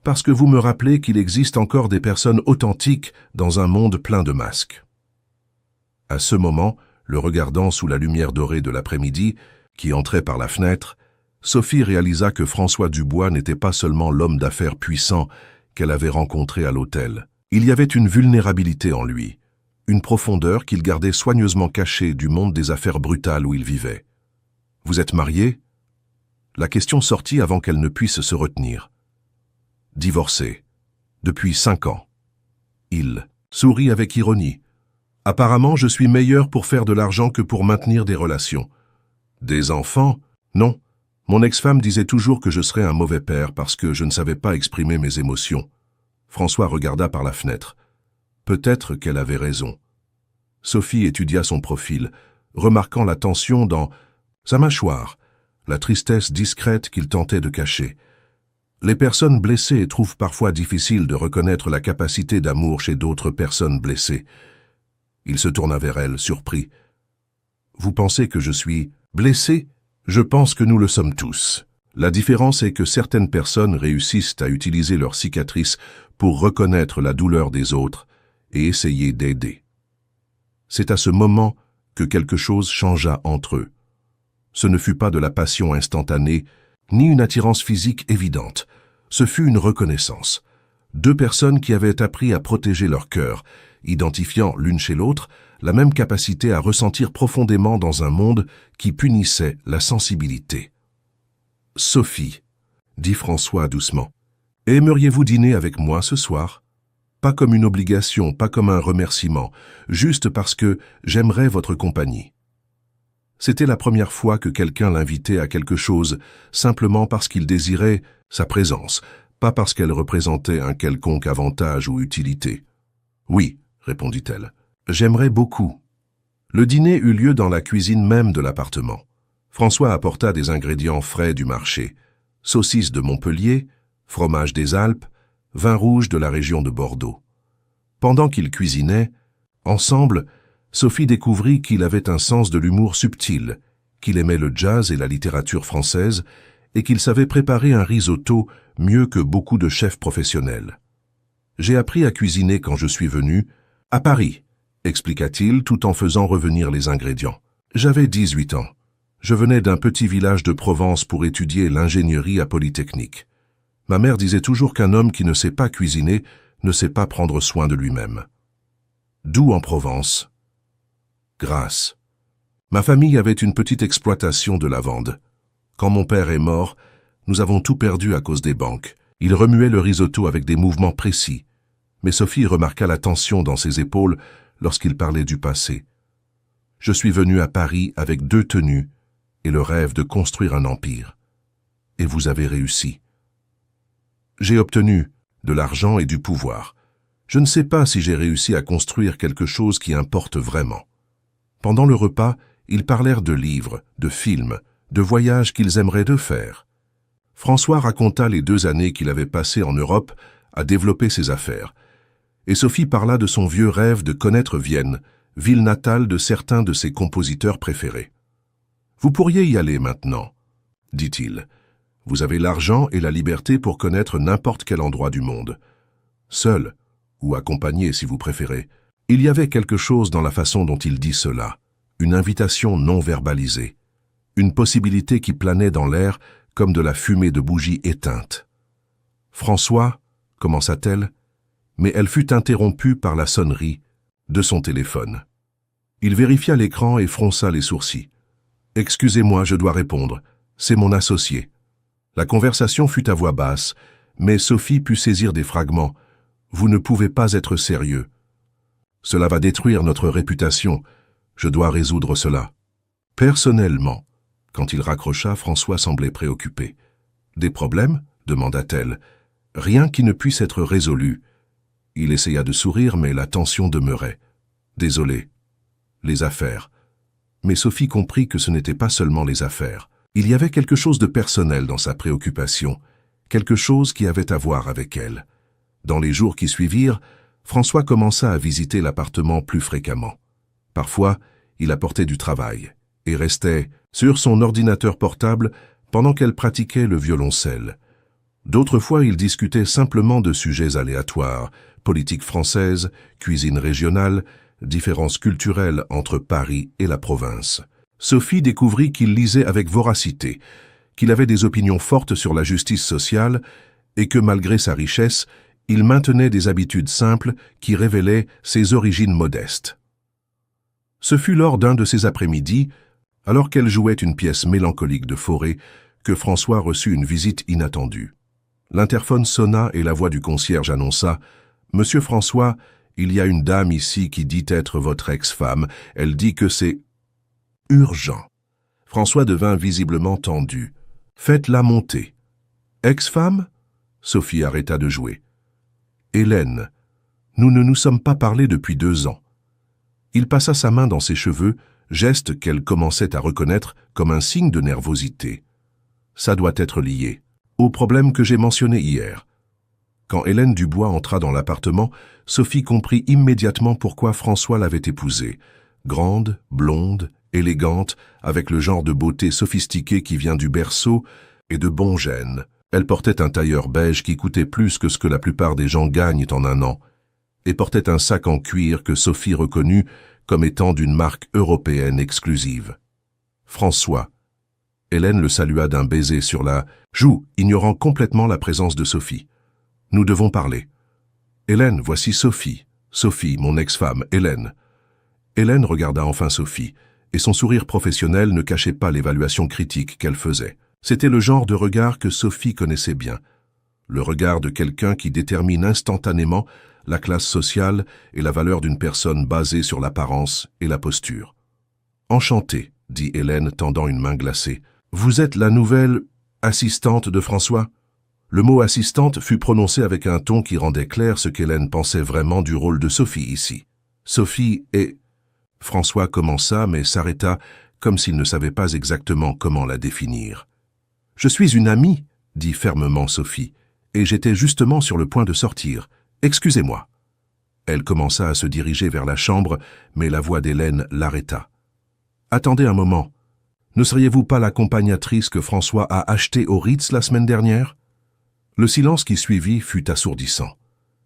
Parce que vous me rappelez qu'il existe encore des personnes authentiques dans un monde plein de masques. À ce moment, le regardant sous la lumière dorée de l'après-midi, qui entrait par la fenêtre, Sophie réalisa que François Dubois n'était pas seulement l'homme d'affaires puissant qu'elle avait rencontré à l'hôtel. Il y avait une vulnérabilité en lui, une profondeur qu'il gardait soigneusement cachée du monde des affaires brutales où il vivait. « Vous êtes marié ?» La question sortit avant qu'elle ne puisse se retenir. « Divorcé. Depuis 5 ans. » Il sourit avec ironie. « Apparemment, je suis meilleur pour faire de l'argent que pour maintenir des relations. » Des enfants? Non. Mon ex-femme disait toujours que je serais un mauvais père parce que je ne savais pas exprimer mes émotions. François regarda par la fenêtre. Peut-être qu'elle avait raison. Sophie étudia son profil, remarquant la tension dans sa mâchoire, la tristesse discrète qu'il tentait de cacher. Les personnes blessées trouvent parfois difficile de reconnaître la capacité d'amour chez d'autres personnes blessées. Il se tourna vers elle, surpris. « Vous pensez que je suis blessé? Je pense que nous le sommes tous. La différence est que certaines personnes réussissent à utiliser leurs cicatrices pour reconnaître la douleur des autres et essayer d'aider. » C'est à ce moment que quelque chose changea entre eux. Ce ne fut pas de la passion instantanée, ni une attirance physique évidente. Ce fut une reconnaissance. 2 personnes qui avaient appris à protéger leur cœur, identifiant l'une chez l'autre la même capacité à ressentir profondément dans un monde qui punissait la sensibilité. « Sophie, » dit François doucement, « aimeriez-vous dîner avec moi ce soir? Pas comme une obligation, pas comme un remerciement, juste parce que j'aimerais votre compagnie. » C'était la première fois que quelqu'un l'invitait à quelque chose, simplement parce qu'il désirait sa présence, pas parce qu'elle représentait un quelconque avantage ou utilité. « Oui, » répondit-elle. « J'aimerais beaucoup. » Le dîner eut lieu dans la cuisine même de l'appartement. François apporta des ingrédients frais du marché, saucisses de Montpellier, fromage des Alpes, vin rouge de la région de Bordeaux. Pendant qu'ils cuisinaient, ensemble, Sophie découvrit qu'il avait un sens de l'humour subtil, qu'il aimait le jazz et la littérature française et qu'il savait préparer un risotto mieux que beaucoup de chefs professionnels. « J'ai appris à cuisiner quand je suis venu à Paris, » expliqua-t-il tout en faisant revenir les ingrédients. « J'avais 18 ans. Je venais d'un petit village de Provence pour étudier l'ingénierie à Polytechnique. Ma mère disait toujours qu'un homme qui ne sait pas cuisiner ne sait pas prendre soin de lui-même. » D'où en Provence? Grasse. Ma famille avait une petite exploitation de lavande. Quand mon père est mort, nous avons tout perdu à cause des banques. Il remuait le risotto avec des mouvements précis. Mais Sophie remarqua la tension dans ses épaules lorsqu'il parlait du passé. Je suis venu à Paris avec 2 tenues et le rêve de construire un empire. Et vous avez réussi. J'ai obtenu de l'argent et du pouvoir. Je ne sais pas si j'ai réussi à construire quelque chose qui importe vraiment. Pendant le repas, ils parlèrent de livres, de films, de voyages qu'ils aimeraient de faire. François raconta les 2 années qu'il avait passées en Europe à développer ses affaires. Et Sophie parla de son vieux rêve de connaître Vienne, ville natale de certains de ses compositeurs préférés. « Vous pourriez y aller maintenant, » dit-il. « Vous avez l'argent et la liberté pour connaître n'importe quel endroit du monde. Seul, ou accompagné si vous préférez. » Il y avait quelque chose dans la façon dont il dit cela, une invitation non verbalisée, une possibilité qui planait dans l'air comme de la fumée de bougies éteintes. « François » commença-t-elle, mais elle fut interrompue par la sonnerie de son téléphone. Il vérifia l'écran et fronça les sourcils. « Excusez-moi, je dois répondre. C'est mon associé. » La conversation fut à voix basse, mais Sophie put saisir des fragments. « Vous ne pouvez pas être sérieux. Cela va détruire notre réputation. Je dois résoudre cela. » Personnellement, quand il raccrocha, François semblait préoccupé. « Des problèmes ?» demanda-t-elle. « Rien qui ne puisse être résolu. » Il essaya de sourire, mais la tension demeurait. « Désolé. » les affaires. Mais Sophie comprit que ce n'était pas seulement les affaires. Il y avait quelque chose de personnel dans sa préoccupation, quelque chose qui avait à voir avec elle. Dans les jours qui suivirent, François commença à visiter l'appartement plus fréquemment. Parfois, il apportait du travail et restait sur son ordinateur portable pendant qu'elle pratiquait le violoncelle. D'autres fois, il discutait simplement de sujets aléatoires, politique française, cuisine régionale, différences culturelles entre Paris et la province. Sophie découvrit qu'il lisait avec voracité, qu'il avait des opinions fortes sur la justice sociale et que malgré sa richesse, il maintenait des habitudes simples qui révélaient ses origines modestes. Ce fut lors d'un de ces après-midi, alors qu'elle jouait une pièce mélancolique de Fauré, que François reçut une visite inattendue. L'interphone sonna et la voix du concierge annonça « Monsieur François, il y a une dame ici qui dit être votre ex-femme. Elle dit que c'est urgent. » François devint visiblement tendu. « Faites-la monter. »« Ex-femme » Sophie arrêta de jouer. « Hélène, nous ne nous sommes pas parlé depuis 2 ans. » Il passa sa main dans ses cheveux, geste qu'elle commençait à reconnaître comme un signe de nervosité. Ça doit être lié au problème que j'ai mentionné hier. Quand Hélène Dubois entra dans l'appartement, Sophie comprit immédiatement pourquoi François l'avait épousée. Grande, blonde, élégante, avec le genre de beauté sophistiquée qui vient du berceau et de bon gène. Elle portait un tailleur beige qui coûtait plus que ce que la plupart des gens gagnent en un an, et portait un sac en cuir que Sophie reconnut comme étant d'une marque européenne exclusive. François. Hélène le salua d'un baiser sur la joue, ignorant complètement la présence de Sophie. Nous devons parler. Hélène, voici Sophie. Sophie, mon ex-femme, Hélène. Hélène regarda enfin Sophie, et son sourire professionnel ne cachait pas l'évaluation critique qu'elle faisait. C'était le genre de regard que Sophie connaissait bien. Le regard de quelqu'un qui détermine instantanément la classe sociale et la valeur d'une personne basée sur l'apparence et la posture. « Enchantée, » dit Hélène, tendant une main glacée. « Vous êtes la nouvelle assistante de François ?» Le mot « assistante » fut prononcé avec un ton qui rendait clair ce qu'Hélène pensait vraiment du rôle de Sophie ici. Sophie est... François commença, mais s'arrêta, comme s'il ne savait pas exactement comment la définir. « Je suis une amie, » dit fermement Sophie, « et j'étais justement sur le point de sortir. Excusez-moi. » Elle commença à se diriger vers la chambre, mais la voix d'Hélène l'arrêta. « Attendez un moment. Ne seriez-vous pas l'accompagnatrice que François a achetée au Ritz la semaine dernière ?» Le silence qui suivit fut assourdissant.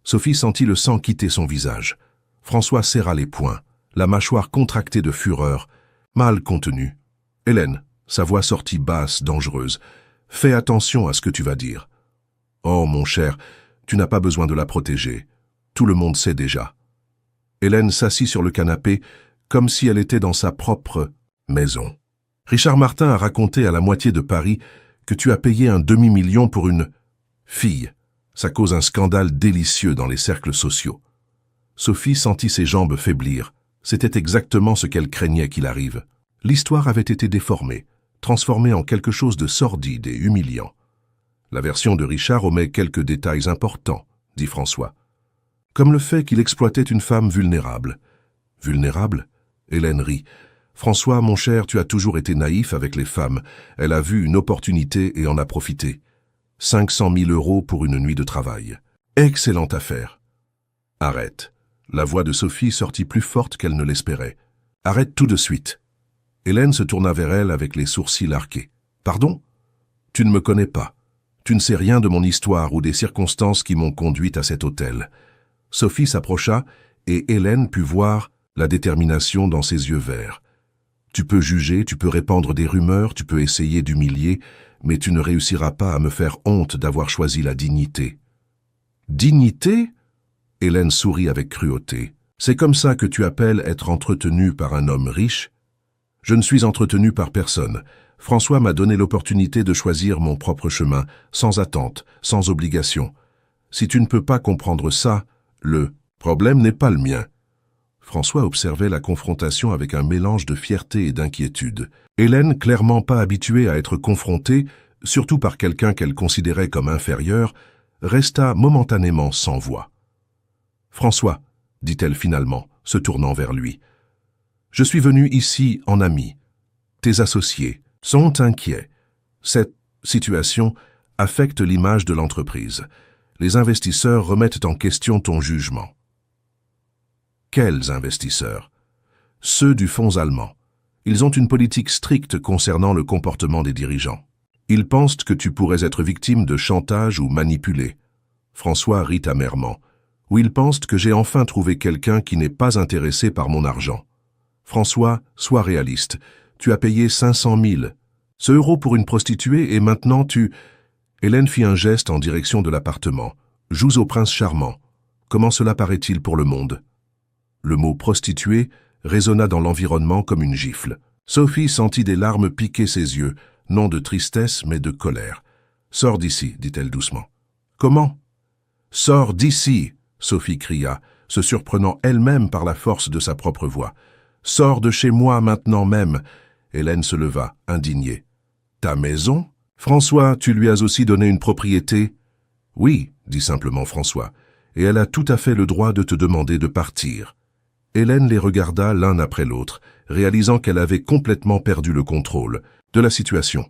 Sophie sentit le sang quitter son visage. François serra les poings, la mâchoire contractée de fureur, mal contenue. « Hélène, » sa voix sortit basse, dangereuse, « fais attention à ce que tu vas dire. »« Oh, mon cher, tu n'as pas besoin de la protéger. Tout le monde sait déjà. » Hélène s'assit sur le canapé, comme si elle était dans sa propre maison. « Richard Martin a raconté à la moitié de Paris que tu as payé un demi-million pour une fille. Ça cause un scandale délicieux dans les cercles sociaux. » Sophie sentit ses jambes faiblir. C'était exactement ce qu'elle craignait qu'il arrive. L'histoire avait été déformée, transformée en quelque chose de sordide et humiliant. La version de Richard omet quelques détails importants, dit François. Comme le fait qu'il exploitait une femme vulnérable. Vulnérable ? Hélène rit. François, mon cher, tu as toujours été naïf avec les femmes. Elle a vu une opportunité et en a profité. 500 000 € pour une nuit de travail. Excellente affaire. Arrête. La voix de Sophie sortit plus forte qu'elle ne l'espérait. Arrête tout de suite. Hélène se tourna vers elle avec les sourcils arqués. Pardon ? Tu ne me connais pas. Tu ne sais rien de mon histoire ou des circonstances qui m'ont conduite à cet hôtel. Sophie s'approcha et Hélène put voir la détermination dans ses yeux verts. Tu peux juger, tu peux répandre des rumeurs, tu peux essayer d'humilier, mais tu ne réussiras pas à me faire honte d'avoir choisi la dignité. Dignité ? Hélène sourit avec cruauté. C'est comme ça que tu appelles être entretenue par un homme riche ? Je ne suis entretenue par personne. François m'a donné l'opportunité de choisir mon propre chemin, sans attente, sans obligation. Si tu ne peux pas comprendre ça, le problème n'est pas le mien. François observait la confrontation avec un mélange de fierté et d'inquiétude. Hélène, clairement pas habituée à être confrontée, surtout par quelqu'un qu'elle considérait comme inférieur, resta momentanément sans voix. « François, dit-elle finalement, se tournant vers lui, Je suis venu ici en ami. Tes associés sont inquiets. Cette situation affecte l'image de l'entreprise. Les investisseurs remettent en question ton jugement. Quels investisseurs? Ceux du fonds allemand. Ils ont une politique stricte concernant le comportement des dirigeants. Ils pensent que tu pourrais être victime de chantage ou manipulé. François rit amèrement. Ou ils pensent que j'ai enfin trouvé quelqu'un qui n'est pas intéressé par mon argent. François, sois réaliste. Tu as payé 500 000. Ce euro pour une prostituée et maintenant tu... Hélène fit un geste en direction de l'appartement. Joues au prince charmant. Comment cela paraît-il pour le monde? Le mot prostituée résonna dans l'environnement comme une gifle. Sophie sentit des larmes piquer ses yeux, non de tristesse mais de colère. Sors d'ici, dit-elle doucement. Comment? Sors d'ici, Sophie cria, se surprenant elle-même par la force de sa propre voix. Sors de chez moi maintenant même. Hélène se leva, indignée. Ta maison? François, tu lui as aussi donné une propriété? Oui, dit simplement François, et elle a tout à fait le droit de te demander de partir. Hélène les regarda l'un après l'autre, réalisant qu'elle avait complètement perdu le contrôle de la situation.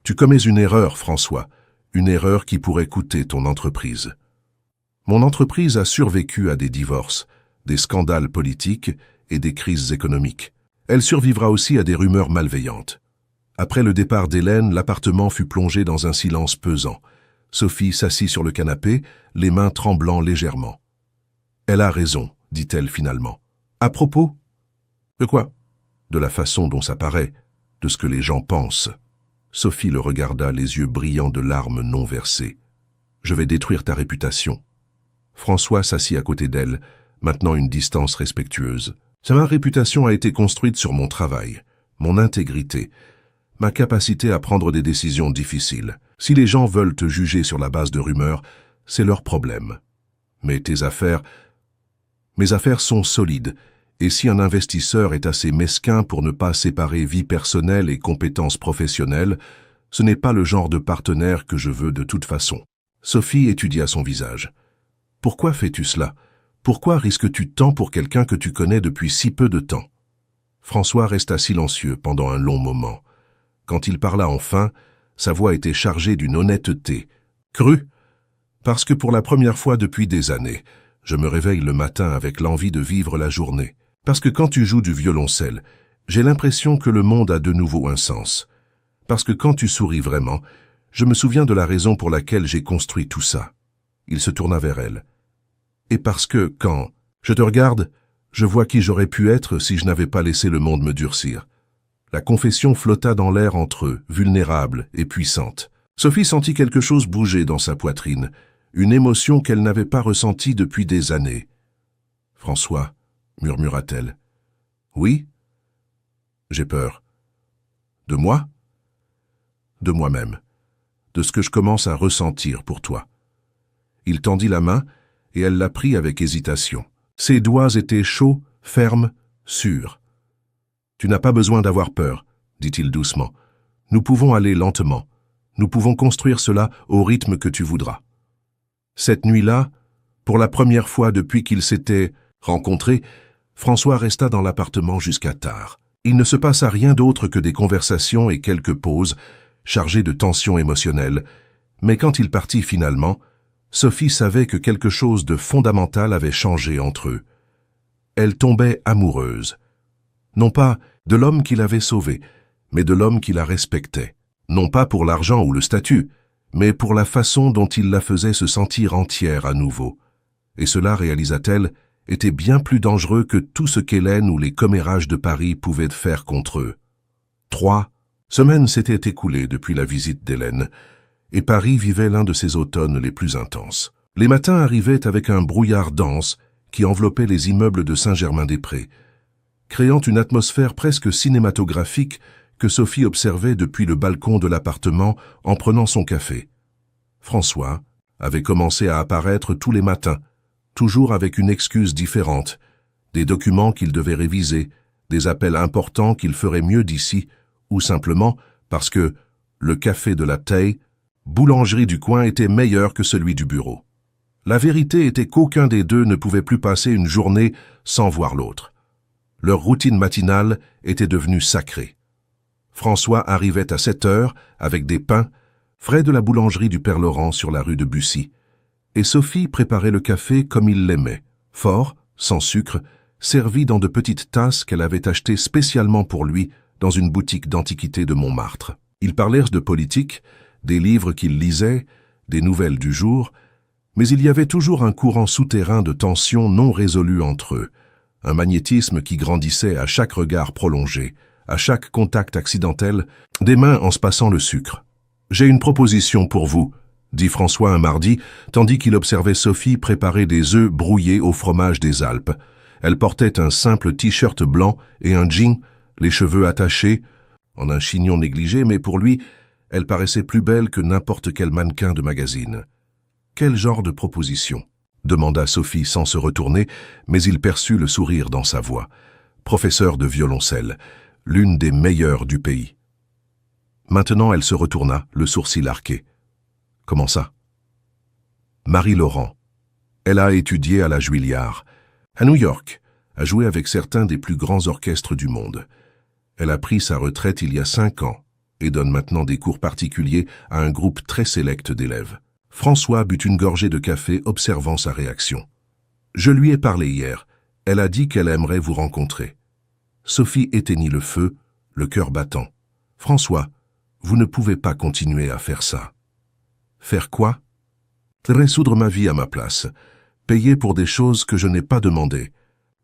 Tu commets une erreur, François, une erreur qui pourrait coûter ton entreprise. Mon entreprise a survécu à des divorces, des scandales politiques et des crises économiques. Elle survivra aussi à des rumeurs malveillantes. Après le départ d'Hélène, l'appartement fut plongé dans un silence pesant. Sophie s'assit sur le canapé, les mains tremblant légèrement. « Elle a raison, dit-elle finalement. À propos? De quoi? De la façon dont ça paraît, de ce que les gens pensent. » Sophie le regarda, les yeux brillants de larmes non versées. « Je vais détruire ta réputation. » François s'assit à côté d'elle, maintenant une distance respectueuse. « Ma réputation a été construite sur mon travail, mon intégrité, ma capacité à prendre des décisions difficiles. Si les gens veulent te juger sur la base de rumeurs, c'est leur problème. Mais mes affaires sont solides, et si un investisseur est assez mesquin pour ne pas séparer vie personnelle et compétences professionnelles, ce n'est pas le genre de partenaire que je veux de toute façon. » Sophie étudia son visage. « Pourquoi fais-tu cela? Pourquoi risques-tu tant pour quelqu'un que tu connais depuis si peu de temps ?» François resta silencieux pendant un long moment. Quand il parla enfin, sa voix était chargée d'une honnêteté. Crue, parce que pour la première fois depuis des années, je me réveille le matin avec l'envie de vivre la journée. Parce que quand tu joues du violoncelle, j'ai l'impression que le monde a de nouveau un sens. Parce que quand tu souris vraiment, je me souviens de la raison pour laquelle j'ai construit tout ça. Il se tourna vers elle. Et parce que, quand je te regarde, je vois qui j'aurais pu être si je n'avais pas laissé le monde me durcir. La confession flotta dans l'air entre eux, vulnérable et puissante. Sophie sentit quelque chose bouger dans sa poitrine, une émotion qu'elle n'avait pas ressentie depuis des années. « François, » murmura-t-elle. « Oui? J'ai peur. De moi? De moi-même. De ce que je commence à ressentir pour toi. » Il tendit la main et elle la prit avec hésitation. Ses doigts étaient chauds, fermes, sûrs. « Tu n'as pas besoin d'avoir peur, » dit-il doucement. « Nous pouvons aller lentement. Nous pouvons construire cela au rythme que tu voudras. » Cette nuit-là, pour la première fois depuis qu'ils s'étaient rencontrés, François resta dans l'appartement jusqu'à tard. Il ne se passa rien d'autre que des conversations et quelques pauses, chargées de tensions émotionnelles, mais quand il partit finalement, Sophie savait que quelque chose de fondamental avait changé entre eux. Elle tombait amoureuse. Non pas de l'homme qui l'avait sauvée, mais de l'homme qui la respectait. Non pas pour l'argent ou le statut, mais pour la façon dont il la faisait se sentir entière à nouveau. Et cela, réalisa-t-elle, était bien plus dangereux que tout ce qu'Hélène ou les commérages de Paris pouvaient faire contre eux. 3 semaines s'étaient écoulées depuis la visite d'Hélène, et Paris vivait l'un de ses automnes les plus intenses. Les matins arrivaient avec un brouillard dense qui enveloppait les immeubles de Saint-Germain-des-Prés, créant une atmosphère presque cinématographique que Sophie observait depuis le balcon de l'appartement en prenant son café. François avait commencé à apparaître tous les matins, toujours avec une excuse différente, des documents qu'il devait réviser, des appels importants qu'il ferait mieux d'ici, ou simplement parce que le café de la Taille, boulangerie du coin, était meilleur que celui du bureau. La vérité était qu'aucun des deux ne pouvait plus passer une journée sans voir l'autre. Leur routine matinale était devenue sacrée. François arrivait à 7 heures avec des pains, frais de la boulangerie du Père Laurent sur la rue de Bussy, et Sophie préparait le café comme il l'aimait, fort, sans sucre, servi dans de petites tasses qu'elle avait achetées spécialement pour lui dans une boutique d'antiquités de Montmartre. Ils parlèrent de politique, des livres qu'ils lisaient, des nouvelles du jour, mais il y avait toujours un courant souterrain de tensions non résolues entre eux, un magnétisme qui grandissait à chaque regard prolongé, à chaque contact accidentel, des mains en se passant le sucre. « J'ai une proposition pour vous », dit François un mardi, tandis qu'il observait Sophie préparer des œufs brouillés au fromage des Alpes. Elle portait un simple t-shirt blanc et un jean, les cheveux attachés, en un chignon négligé, mais pour lui, elle paraissait plus belle que n'importe quel mannequin de magazine. « Quel genre de proposition ?» demanda Sophie sans se retourner, mais il perçut le sourire dans sa voix. Professeur de violoncelle, l'une des meilleures du pays. Maintenant, elle se retourna, le sourcil arqué. « Comment ça ?» Marie Laurent. Elle a étudié à la Juilliard, à New York, a joué avec certains des plus grands orchestres du monde. Elle a pris sa retraite il y a 5 ans et donne maintenant des cours particuliers à un groupe très sélect d'élèves. François but une gorgée de café observant sa réaction. « Je lui ai parlé hier. Elle a dit qu'elle aimerait vous rencontrer. » Sophie éteignit le feu, le cœur battant. « François, vous ne pouvez pas continuer à faire ça. » « Faire quoi ?»« Résoudre ma vie à ma place. Payer pour des choses que je n'ai pas demandées. »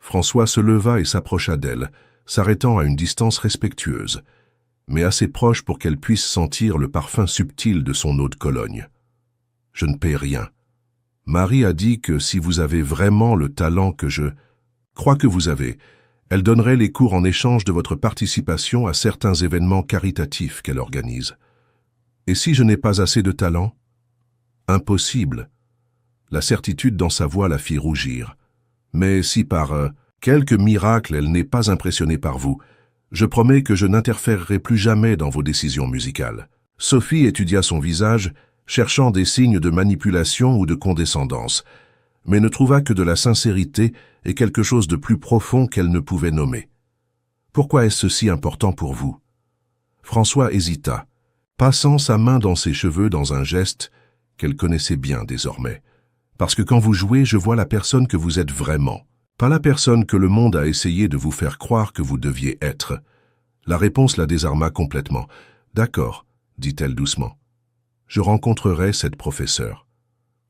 François se leva et s'approcha d'elle, s'arrêtant à une distance respectueuse, mais assez proche pour qu'elle puisse sentir le parfum subtil de son eau de Cologne. « Je ne paie rien. Marie a dit que si vous avez vraiment le talent que je crois que vous avez, elle donnerait les cours en échange de votre participation à certains événements caritatifs qu'elle organise. Et si je n'ai pas assez de talent ? Impossible. » La certitude dans sa voix la fit rougir. « Mais si par quelque miracle elle n'est pas impressionnée par vous, je promets que je n'interférerai plus jamais dans vos décisions musicales. » Sophie étudia son visage, cherchant des signes de manipulation ou de condescendance, mais ne trouva que de la sincérité et quelque chose de plus profond qu'elle ne pouvait nommer. « Pourquoi est-ce si important pour vous ?» François hésita, passant sa main dans ses cheveux dans un geste qu'elle connaissait bien désormais. « Parce que quand vous jouez, je vois la personne que vous êtes vraiment, pas la personne que le monde a essayé de vous faire croire que vous deviez être. » La réponse la désarma complètement. « D'accord, » dit-elle doucement. « Je rencontrerai cette professeure. »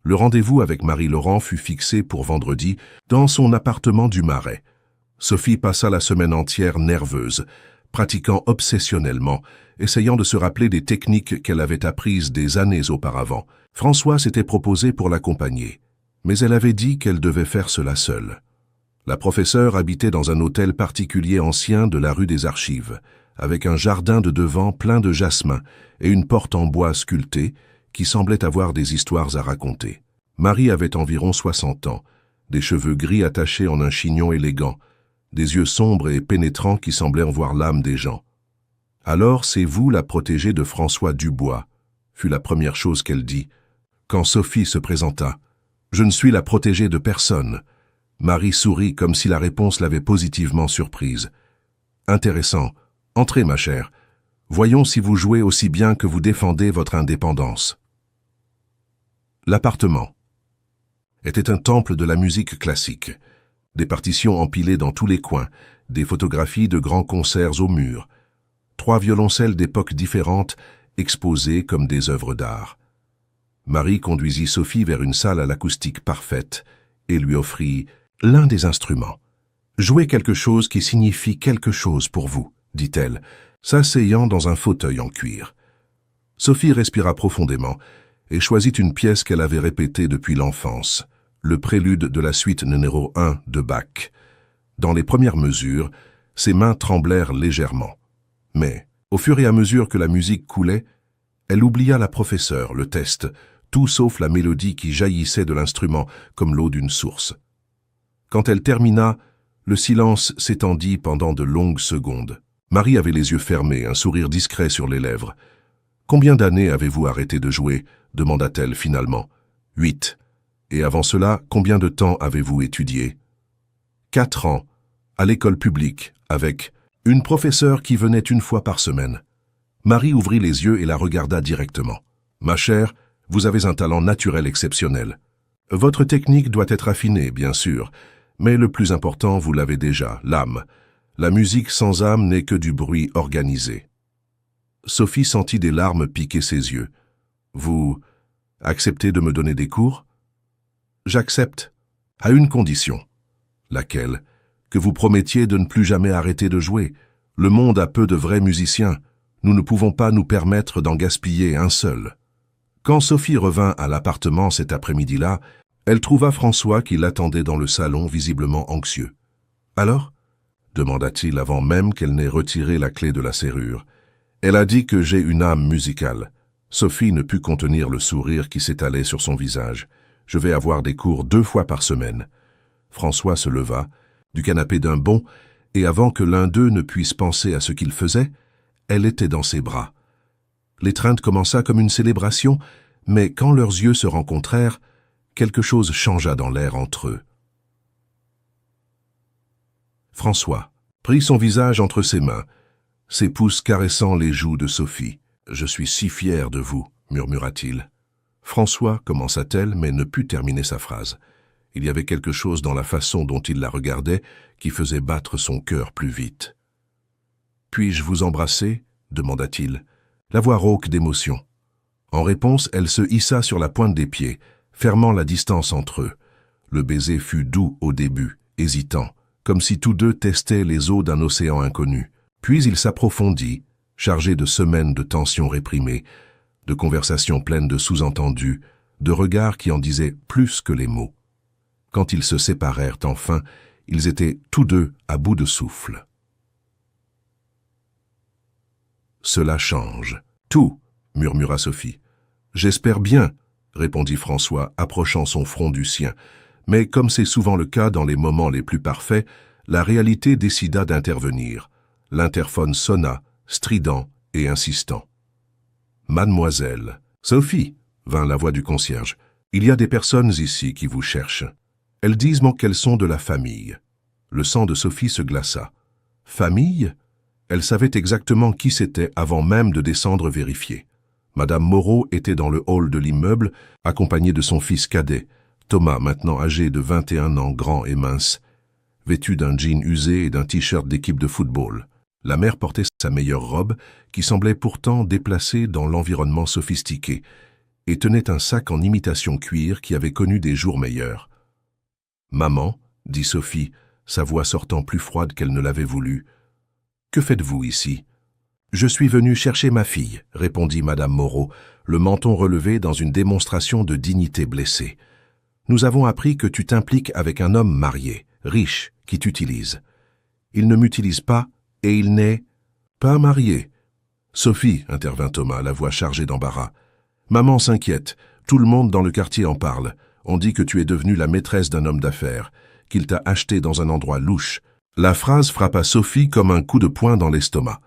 Le rendez-vous avec Marie Laurent fut fixé pour vendredi dans son appartement du Marais. Sophie passa la semaine entière nerveuse, pratiquant obsessionnellement, essayant de se rappeler des techniques qu'elle avait apprises des années auparavant. François s'était proposé pour l'accompagner, mais elle avait dit qu'elle devait faire cela seule. La professeure habitait dans un hôtel particulier ancien de la rue des Archives, avec un jardin de devant plein de jasmin et une porte en bois sculptée qui semblait avoir des histoires à raconter. Marie avait environ 60 ans, des cheveux gris attachés en un chignon élégant, des yeux sombres et pénétrants qui semblaient en voir l'âme des gens. « Alors c'est vous la protégée de François Dubois », fut la première chose qu'elle dit. Quand Sophie se présenta, « Je ne suis la protégée de personne », Marie sourit comme si la réponse l'avait positivement surprise. « Intéressant. Entrez, ma chère. Voyons si vous jouez aussi bien que vous défendez votre indépendance. » L'appartement était un temple de la musique classique. Des partitions empilées dans tous les coins, des photographies de grands concerts au mur, 3 violoncelles d'époques différentes exposées comme des œuvres d'art. Marie conduisit Sophie vers une salle à l'acoustique parfaite et lui offrit l'un des instruments. « Jouez quelque chose qui signifie quelque chose pour vous, » dit-elle, s'asseyant dans un fauteuil en cuir. Sophie respira profondément et choisit une pièce qu'elle avait répétée depuis l'enfance, le prélude de la suite numéro 1 de Bach. Dans les premières mesures, ses mains tremblèrent légèrement. Mais, au fur et à mesure que la musique coulait, elle oublia la professeure, le test, tout sauf la mélodie qui jaillissait de l'instrument comme l'eau d'une source. Quand elle termina, le silence s'étendit pendant de longues secondes. Marie avait les yeux fermés, un sourire discret sur les lèvres. « Combien d'années avez-vous arrêté de jouer ?» demanda-t-elle finalement. « 8. Et avant cela, combien de temps avez-vous étudié ?»« 4 ans. à l'école publique, avec une professeure qui venait une fois par semaine. Marie ouvrit les yeux et la regarda directement. « Ma chère, vous avez un talent naturel exceptionnel. Votre technique doit être affinée, bien sûr, mais le plus important, vous l'avez déjà, l'âme. La musique sans âme n'est que du bruit organisé. » Sophie sentit des larmes piquer ses yeux. « Vous acceptez de me donner des cours ?»« J'accepte, à une condition. »« Laquelle ? Que vous promettiez de ne plus jamais arrêter de jouer. Le monde a peu de vrais musiciens. Nous ne pouvons pas nous permettre d'en gaspiller un seul. » Quand Sophie revint à l'appartement cet après-midi-là, elle trouva François qui l'attendait dans le salon, visiblement anxieux. « Alors ?» demanda-t-il avant même qu'elle n'ait retiré la clé de la serrure. « Elle a dit que j'ai une âme musicale. » Sophie ne put contenir le sourire qui s'étalait sur son visage. « Je vais avoir des cours 2 fois par semaine. » François se leva, du canapé d'un bond, et avant que l'un d'eux ne puisse penser à ce qu'il faisait, elle était dans ses bras. L'étreinte commença comme une célébration, mais quand leurs yeux se rencontrèrent, quelque chose changea dans l'air entre eux. François prit son visage entre ses mains, ses pouces caressant les joues de Sophie. « Je suis si fier de vous, » murmura-t-il. François commença-t-elle, mais ne put terminer sa phrase. Il y avait quelque chose dans la façon dont il la regardait qui faisait battre son cœur plus vite. « Puis-je vous embrasser ?» demanda-t-il, la voix rauque d'émotion. En réponse, elle se hissa sur la pointe des pieds, fermant la distance entre eux. Le baiser fut doux au début, hésitant, comme si tous deux testaient les eaux d'un océan inconnu. Puis il s'approfondit, chargé de semaines de tensions réprimées, de conversations pleines de sous-entendus, de regards qui en disaient plus que les mots. Quand ils se séparèrent enfin, ils étaient tous deux à bout de souffle. « Cela change. Tout, » murmura Sophie. « J'espère bien, » répondit François, approchant son front du sien. Mais comme c'est souvent le cas dans les moments les plus parfaits, la réalité décida d'intervenir. L'interphone sonna, strident et insistant. « Mademoiselle. »« Sophie, » vint la voix du concierge, « il y a des personnes ici qui vous cherchent. Elles disent qu'elles sont de la famille. » Le sang de Sophie se glaça. « Famille ?» Elle savait exactement qui c'était avant même de descendre vérifier. Madame Moreau était dans le hall de l'immeuble, accompagnée de son fils cadet, Thomas, maintenant âgé de 21 ans, grand et mince, vêtu d'un jean usé et d'un t-shirt d'équipe de football. La mère portait sa meilleure robe, qui semblait pourtant déplacée dans l'environnement sophistiqué, et tenait un sac en imitation cuir qui avait connu des jours meilleurs. « Maman, » dit Sophie, sa voix sortant plus froide qu'elle ne l'avait voulu, « que faites-vous ici ?»« Je suis venue chercher ma fille, » répondit Madame Moreau, le menton relevé dans une démonstration de dignité blessée. « Nous avons appris que tu t'impliques avec un homme marié, riche, qui t'utilise. Il ne m'utilise pas, et il n'est pas marié. »« Sophie, » intervint Thomas, la voix chargée d'embarras. « Maman s'inquiète, tout le monde dans le quartier en parle. On dit que tu es devenue la maîtresse d'un homme d'affaires, qu'il t'a acheté dans un endroit louche. » La phrase frappa Sophie comme un coup de poing dans l'estomac.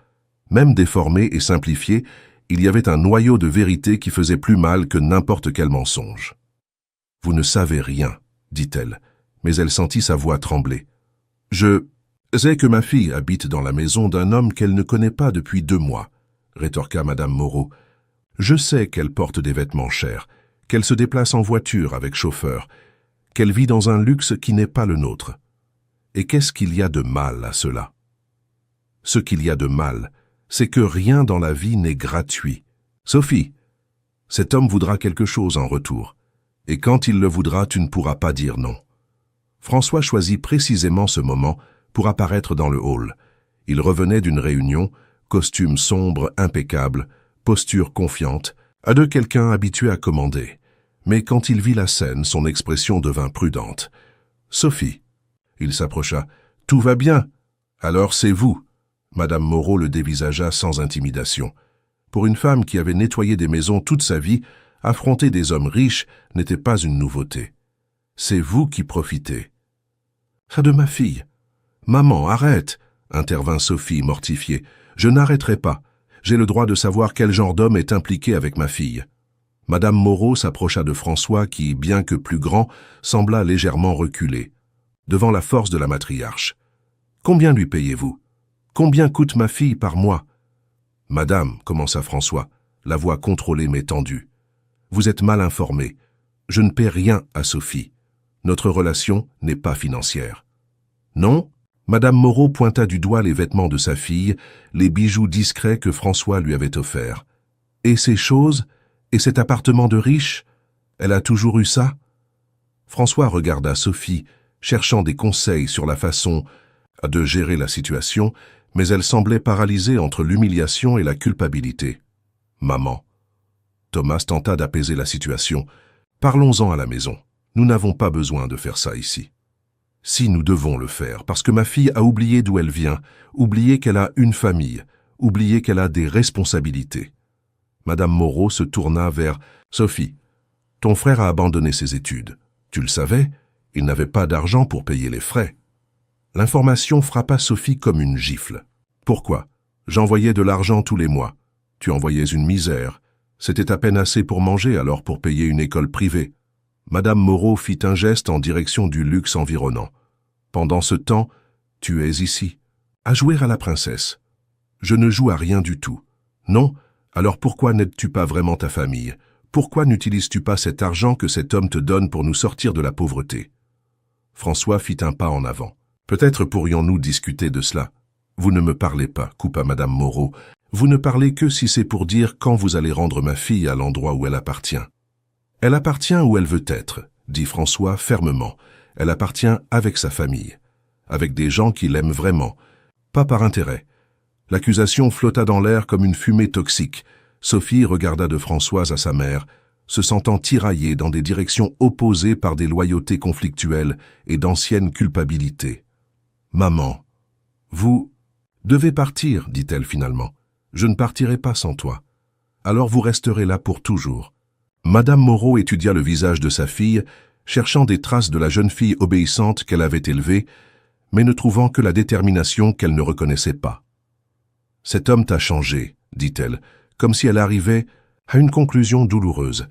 Même déformée et simplifiée, il y avait un noyau de vérité qui faisait plus mal que n'importe quel mensonge. « Vous ne savez rien, » dit-elle, mais elle sentit sa voix trembler. « Je sais que ma fille habite dans la maison d'un homme qu'elle ne connaît pas depuis 2 mois, » rétorqua Madame Moreau. « Je sais qu'elle porte des vêtements chers, qu'elle se déplace en voiture avec chauffeur, qu'elle vit dans un luxe qui n'est pas le nôtre. Et qu'est-ce qu'il y a de mal à cela? Ce qu'il y a de mal, c'est que rien dans la vie n'est gratuit. Sophie, cet homme voudra quelque chose en retour, et quand il le voudra, tu ne pourras pas dire non. » François choisit précisément ce moment pour apparaître dans le hall. Il revenait d'une réunion, costume sombre, impeccable, posture confiante, à de quelqu'un habitué à commander. Mais quand il vit la scène, son expression devint prudente. « Sophie. » Il s'approcha. « Tout va bien. Alors c'est vous. » Madame Moreau le dévisagea sans intimidation. Pour une femme qui avait nettoyé des maisons toute sa vie, affronter des hommes riches n'était pas une nouveauté. « C'est vous qui profitez. »« Ça de ma fille. »« Maman, arrête !» intervint Sophie, mortifiée. « Je n'arrêterai pas. J'ai le droit de savoir quel genre d'homme est impliqué avec ma fille. » Madame Moreau s'approcha de François qui, bien que plus grand, sembla légèrement reculer, devant la force de la matriarche. Combien lui payez-vous? Combien coûte ma fille par mois? Madame, commença François, la voix contrôlée mais tendue. Vous êtes mal informée. Je ne paie rien à Sophie. Notre relation n'est pas financière. Non? Madame Moreau pointa du doigt les vêtements de sa fille, les bijoux discrets que François lui avait offerts. Et ces choses? Et cet appartement de riche? Elle a toujours eu ça? François regarda Sophie, cherchant des conseils sur la façon de gérer la situation, mais elle semblait paralysée entre l'humiliation et la culpabilité. Maman. Thomas tenta d'apaiser la situation. Parlons-en à la maison. Nous n'avons pas besoin de faire ça ici. Si nous devons le faire, parce que ma fille a oublié d'où elle vient, oublié qu'elle a une famille, oublié qu'elle a des responsabilités. Madame Moreau se tourna vers Sophie. Ton frère a abandonné ses études. Tu le savais? Il n'avait pas d'argent pour payer les frais. L'information frappa Sophie comme une gifle. Pourquoi? J'envoyais de l'argent tous les mois. Tu envoyais une misère. C'était à peine assez pour manger, alors pour payer une école privée. Madame Moreau fit un geste en direction du luxe environnant. Pendant ce temps, tu es ici, à jouer à la princesse. Je ne joue à rien du tout. Non? Alors pourquoi n'aides-tu pas vraiment ta famille? Pourquoi n'utilises-tu pas cet argent que cet homme te donne pour nous sortir de la pauvreté? François fit un pas en avant. Peut-être pourrions-nous discuter de cela. Vous ne me parlez pas, coupa Madame Moreau. Vous ne parlez que si c'est pour dire quand vous allez rendre ma fille à l'endroit où elle appartient. Elle appartient où elle veut être, dit François fermement. Elle appartient avec sa famille, avec des gens qui l'aiment vraiment, pas par intérêt. L'accusation flotta dans l'air comme une fumée toxique. Sophie regarda de Françoise à sa mère, se sentant tiraillée dans des directions opposées par des loyautés conflictuelles et d'anciennes culpabilités. « Maman, vous devez partir, dit-elle finalement. Je ne partirai pas sans toi. Alors vous resterez là pour toujours. » Madame Moreau étudia le visage de sa fille, cherchant des traces de la jeune fille obéissante qu'elle avait élevée, mais ne trouvant que la détermination qu'elle ne reconnaissait pas. « Cet homme t'a changé, dit-elle, comme si elle arrivait à une conclusion douloureuse.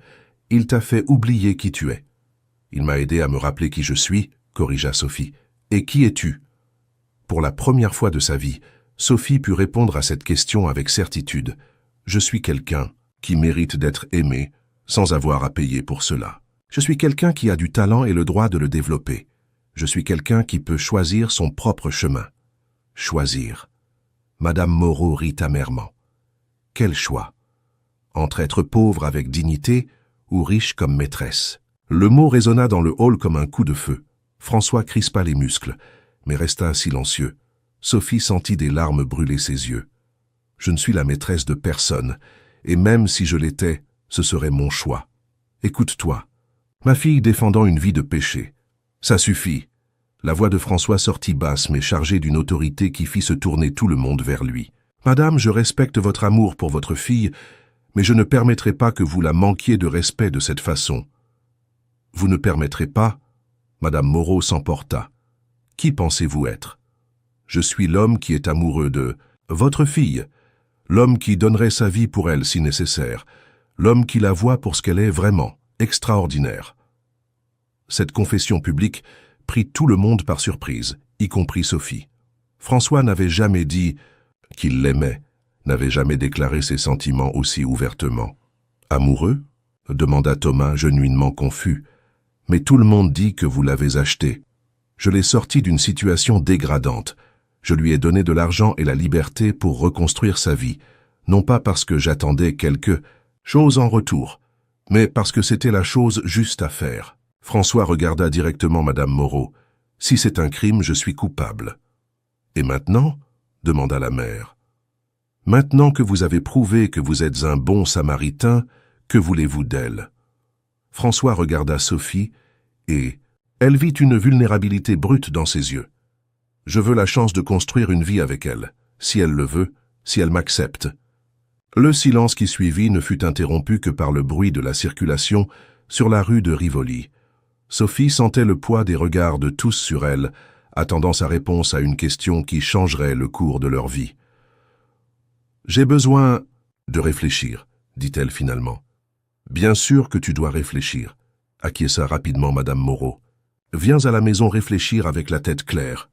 Il t'a fait oublier qui tu es. Il m'a aidé à me rappeler qui je suis, corrigea Sophie. Et qui es-tu? Pour la première fois de sa vie, Sophie put répondre à cette question avec certitude. Je suis quelqu'un qui mérite d'être aimé sans avoir à payer pour cela. Je suis quelqu'un qui a du talent et le droit de le développer. Je suis quelqu'un qui peut choisir son propre chemin. Choisir. Madame Moreau rit amèrement. Quel choix? Entre être pauvre avec dignité ou riche comme maîtresse. Le mot résonna dans le hall comme un coup de feu. François crispa les muscles, mais resta silencieux. Sophie sentit des larmes brûler ses yeux. Je ne suis la maîtresse de personne, et même si je l'étais, ce serait mon choix. Écoute-toi. Ma fille défendant une vie de péché. Ça suffit. La voix de François sortit basse mais chargée d'une autorité qui fit se tourner tout le monde vers lui. Madame, je respecte votre amour pour votre fille, mais je ne permettrai pas que vous la manquiez de respect de cette façon. Vous ne permettrez pas? Madame Moreau s'emporta. Qui pensez-vous être? Je suis l'homme qui est amoureux de votre fille, l'homme qui donnerait sa vie pour elle si nécessaire, l'homme qui la voit pour ce qu'elle est vraiment, extraordinaire. Cette confession publique prit tout le monde par surprise, y compris Sophie. François n'avait jamais dit qu'il l'aimait, n'avait jamais déclaré ses sentiments aussi ouvertement. « Amoureux » demanda Thomas, genuinement confus. « Mais tout le monde dit que vous l'avez acheté. Je l'ai sorti d'une situation dégradante. Je lui ai donné de l'argent et la liberté pour reconstruire sa vie, non pas parce que j'attendais quelque chose en retour, mais parce que c'était la chose juste à faire. » François regarda directement Madame Moreau. « Si c'est un crime, je suis coupable. »« Et maintenant » demanda la mère. « Maintenant que vous avez prouvé que vous êtes un bon samaritain, que voulez-vous d'elle » François regarda Sophie et elle vit une vulnérabilité brute dans ses yeux. « Je veux la chance de construire une vie avec elle, si elle le veut, si elle m'accepte. » Le silence qui suivit ne fut interrompu que par le bruit de la circulation sur la rue de Rivoli. Sophie sentait le poids des regards de tous sur elle, attendant sa réponse à une question qui changerait le cours de leur vie. « J'ai besoin de réfléchir, » dit-elle finalement. « Bien sûr que tu dois réfléchir, » acquiesça rapidement Madame Moreau. « Viens à la maison réfléchir avec la tête claire. »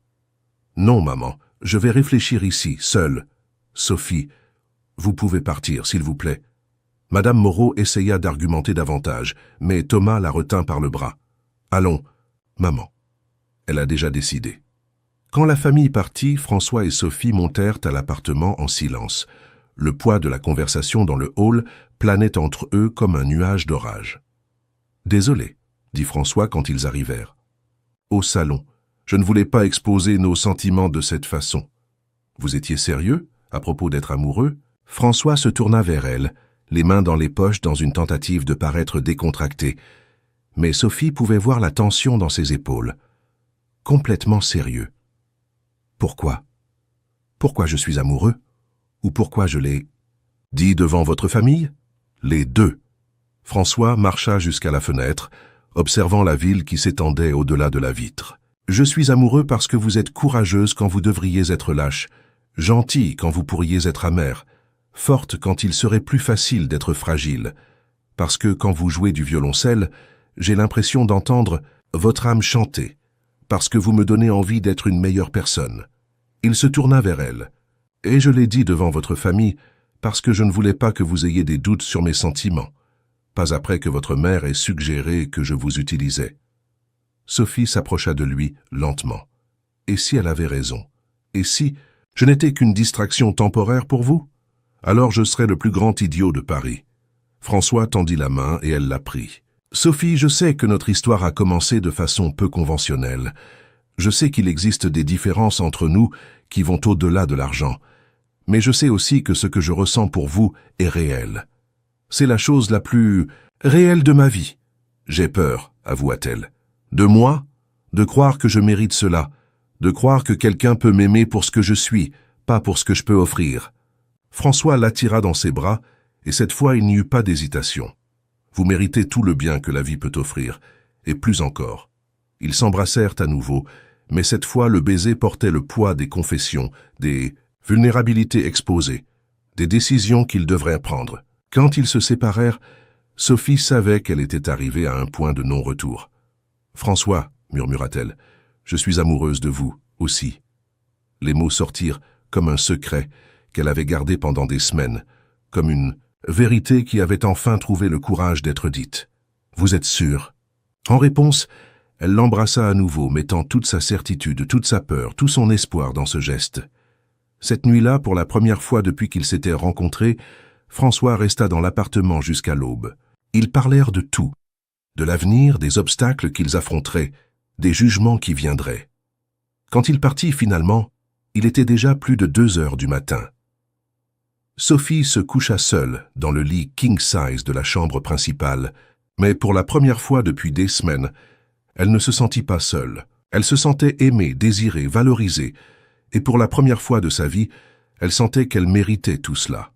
Non, maman, je vais réfléchir ici, seule. Sophie, vous pouvez partir, s'il vous plaît. Madame Moreau essaya d'argumenter davantage, mais Thomas la retint par le bras. Allons, maman. Elle a déjà décidé. Quand la famille partit, François et Sophie montèrent à l'appartement en silence. Le poids de la conversation dans le hall planait entre eux comme un nuage d'orage. « Désolé, » dit François quand ils arrivèrent. « Au salon, je ne voulais pas exposer nos sentiments de cette façon. »« Vous étiez sérieux à propos d'être amoureux ?» François se tourna vers elle, les mains dans les poches dans une tentative de paraître décontracté. Mais Sophie pouvait voir la tension dans ses épaules. Complètement sérieux. Pourquoi? Pourquoi je suis amoureux? Ou pourquoi je l'ai dit devant votre famille? Les deux. François marcha jusqu'à la fenêtre, observant la ville qui s'étendait au-delà de la vitre. Je suis amoureux parce que vous êtes courageuse quand vous devriez être lâche, gentille quand vous pourriez être amère, forte quand il serait plus facile d'être fragile, parce que quand vous jouez du violoncelle, j'ai l'impression d'entendre votre âme chanter, parce que vous me donnez envie d'être une meilleure personne. Il se tourna vers elle. Et je l'ai dit devant votre famille, parce que je ne voulais pas que vous ayez des doutes sur mes sentiments, pas après que votre mère ait suggéré que je vous utilisais. Sophie s'approcha de lui lentement. Et si elle avait raison? Et si je n'étais qu'une distraction temporaire pour vous? Alors je serais le plus grand idiot de Paris. François tendit la main et elle la prit. Sophie, je sais que notre histoire a commencé de façon peu conventionnelle. Je sais qu'il existe des différences entre nous qui vont au-delà de l'argent. Mais je sais aussi que ce que je ressens pour vous est réel. C'est la chose la plus réelle de ma vie. J'ai peur, avoua-t-elle. De moi? De croire que je mérite cela. De croire que quelqu'un peut m'aimer pour ce que je suis, pas pour ce que je peux offrir. François l'attira dans ses bras, et cette fois il n'y eut pas d'hésitation. Vous méritez tout le bien que la vie peut offrir, et plus encore. Ils s'embrassèrent à nouveau, mais cette fois le baiser portait le poids des confessions, des vulnérabilités exposées, des décisions qu'ils devraient prendre. Quand ils se séparèrent, Sophie savait qu'elle était arrivée à un point de non-retour. « François, » murmura-t-elle, « je suis amoureuse de vous, aussi. » Les mots sortirent comme un secret qu'elle avait gardé pendant des semaines, comme une vérité qui avait enfin trouvé le courage d'être dite. « Vous êtes sûr ?» En réponse, elle l'embrassa à nouveau, mettant toute sa certitude, toute sa peur, tout son espoir dans ce geste. Cette nuit-là, pour la première fois depuis qu'ils s'étaient rencontrés, François resta dans l'appartement jusqu'à l'aube. Ils parlèrent de tout, de l'avenir, des obstacles qu'ils affronteraient, des jugements qui viendraient. Quand il partit finalement, il était déjà plus de 2 heures du matin. Sophie se coucha seule dans le lit king-size de la chambre principale, mais pour la première fois depuis des semaines, elle ne se sentit pas seule. Elle se sentait aimée, désirée, valorisée, et pour la première fois de sa vie, elle sentait qu'elle méritait tout cela.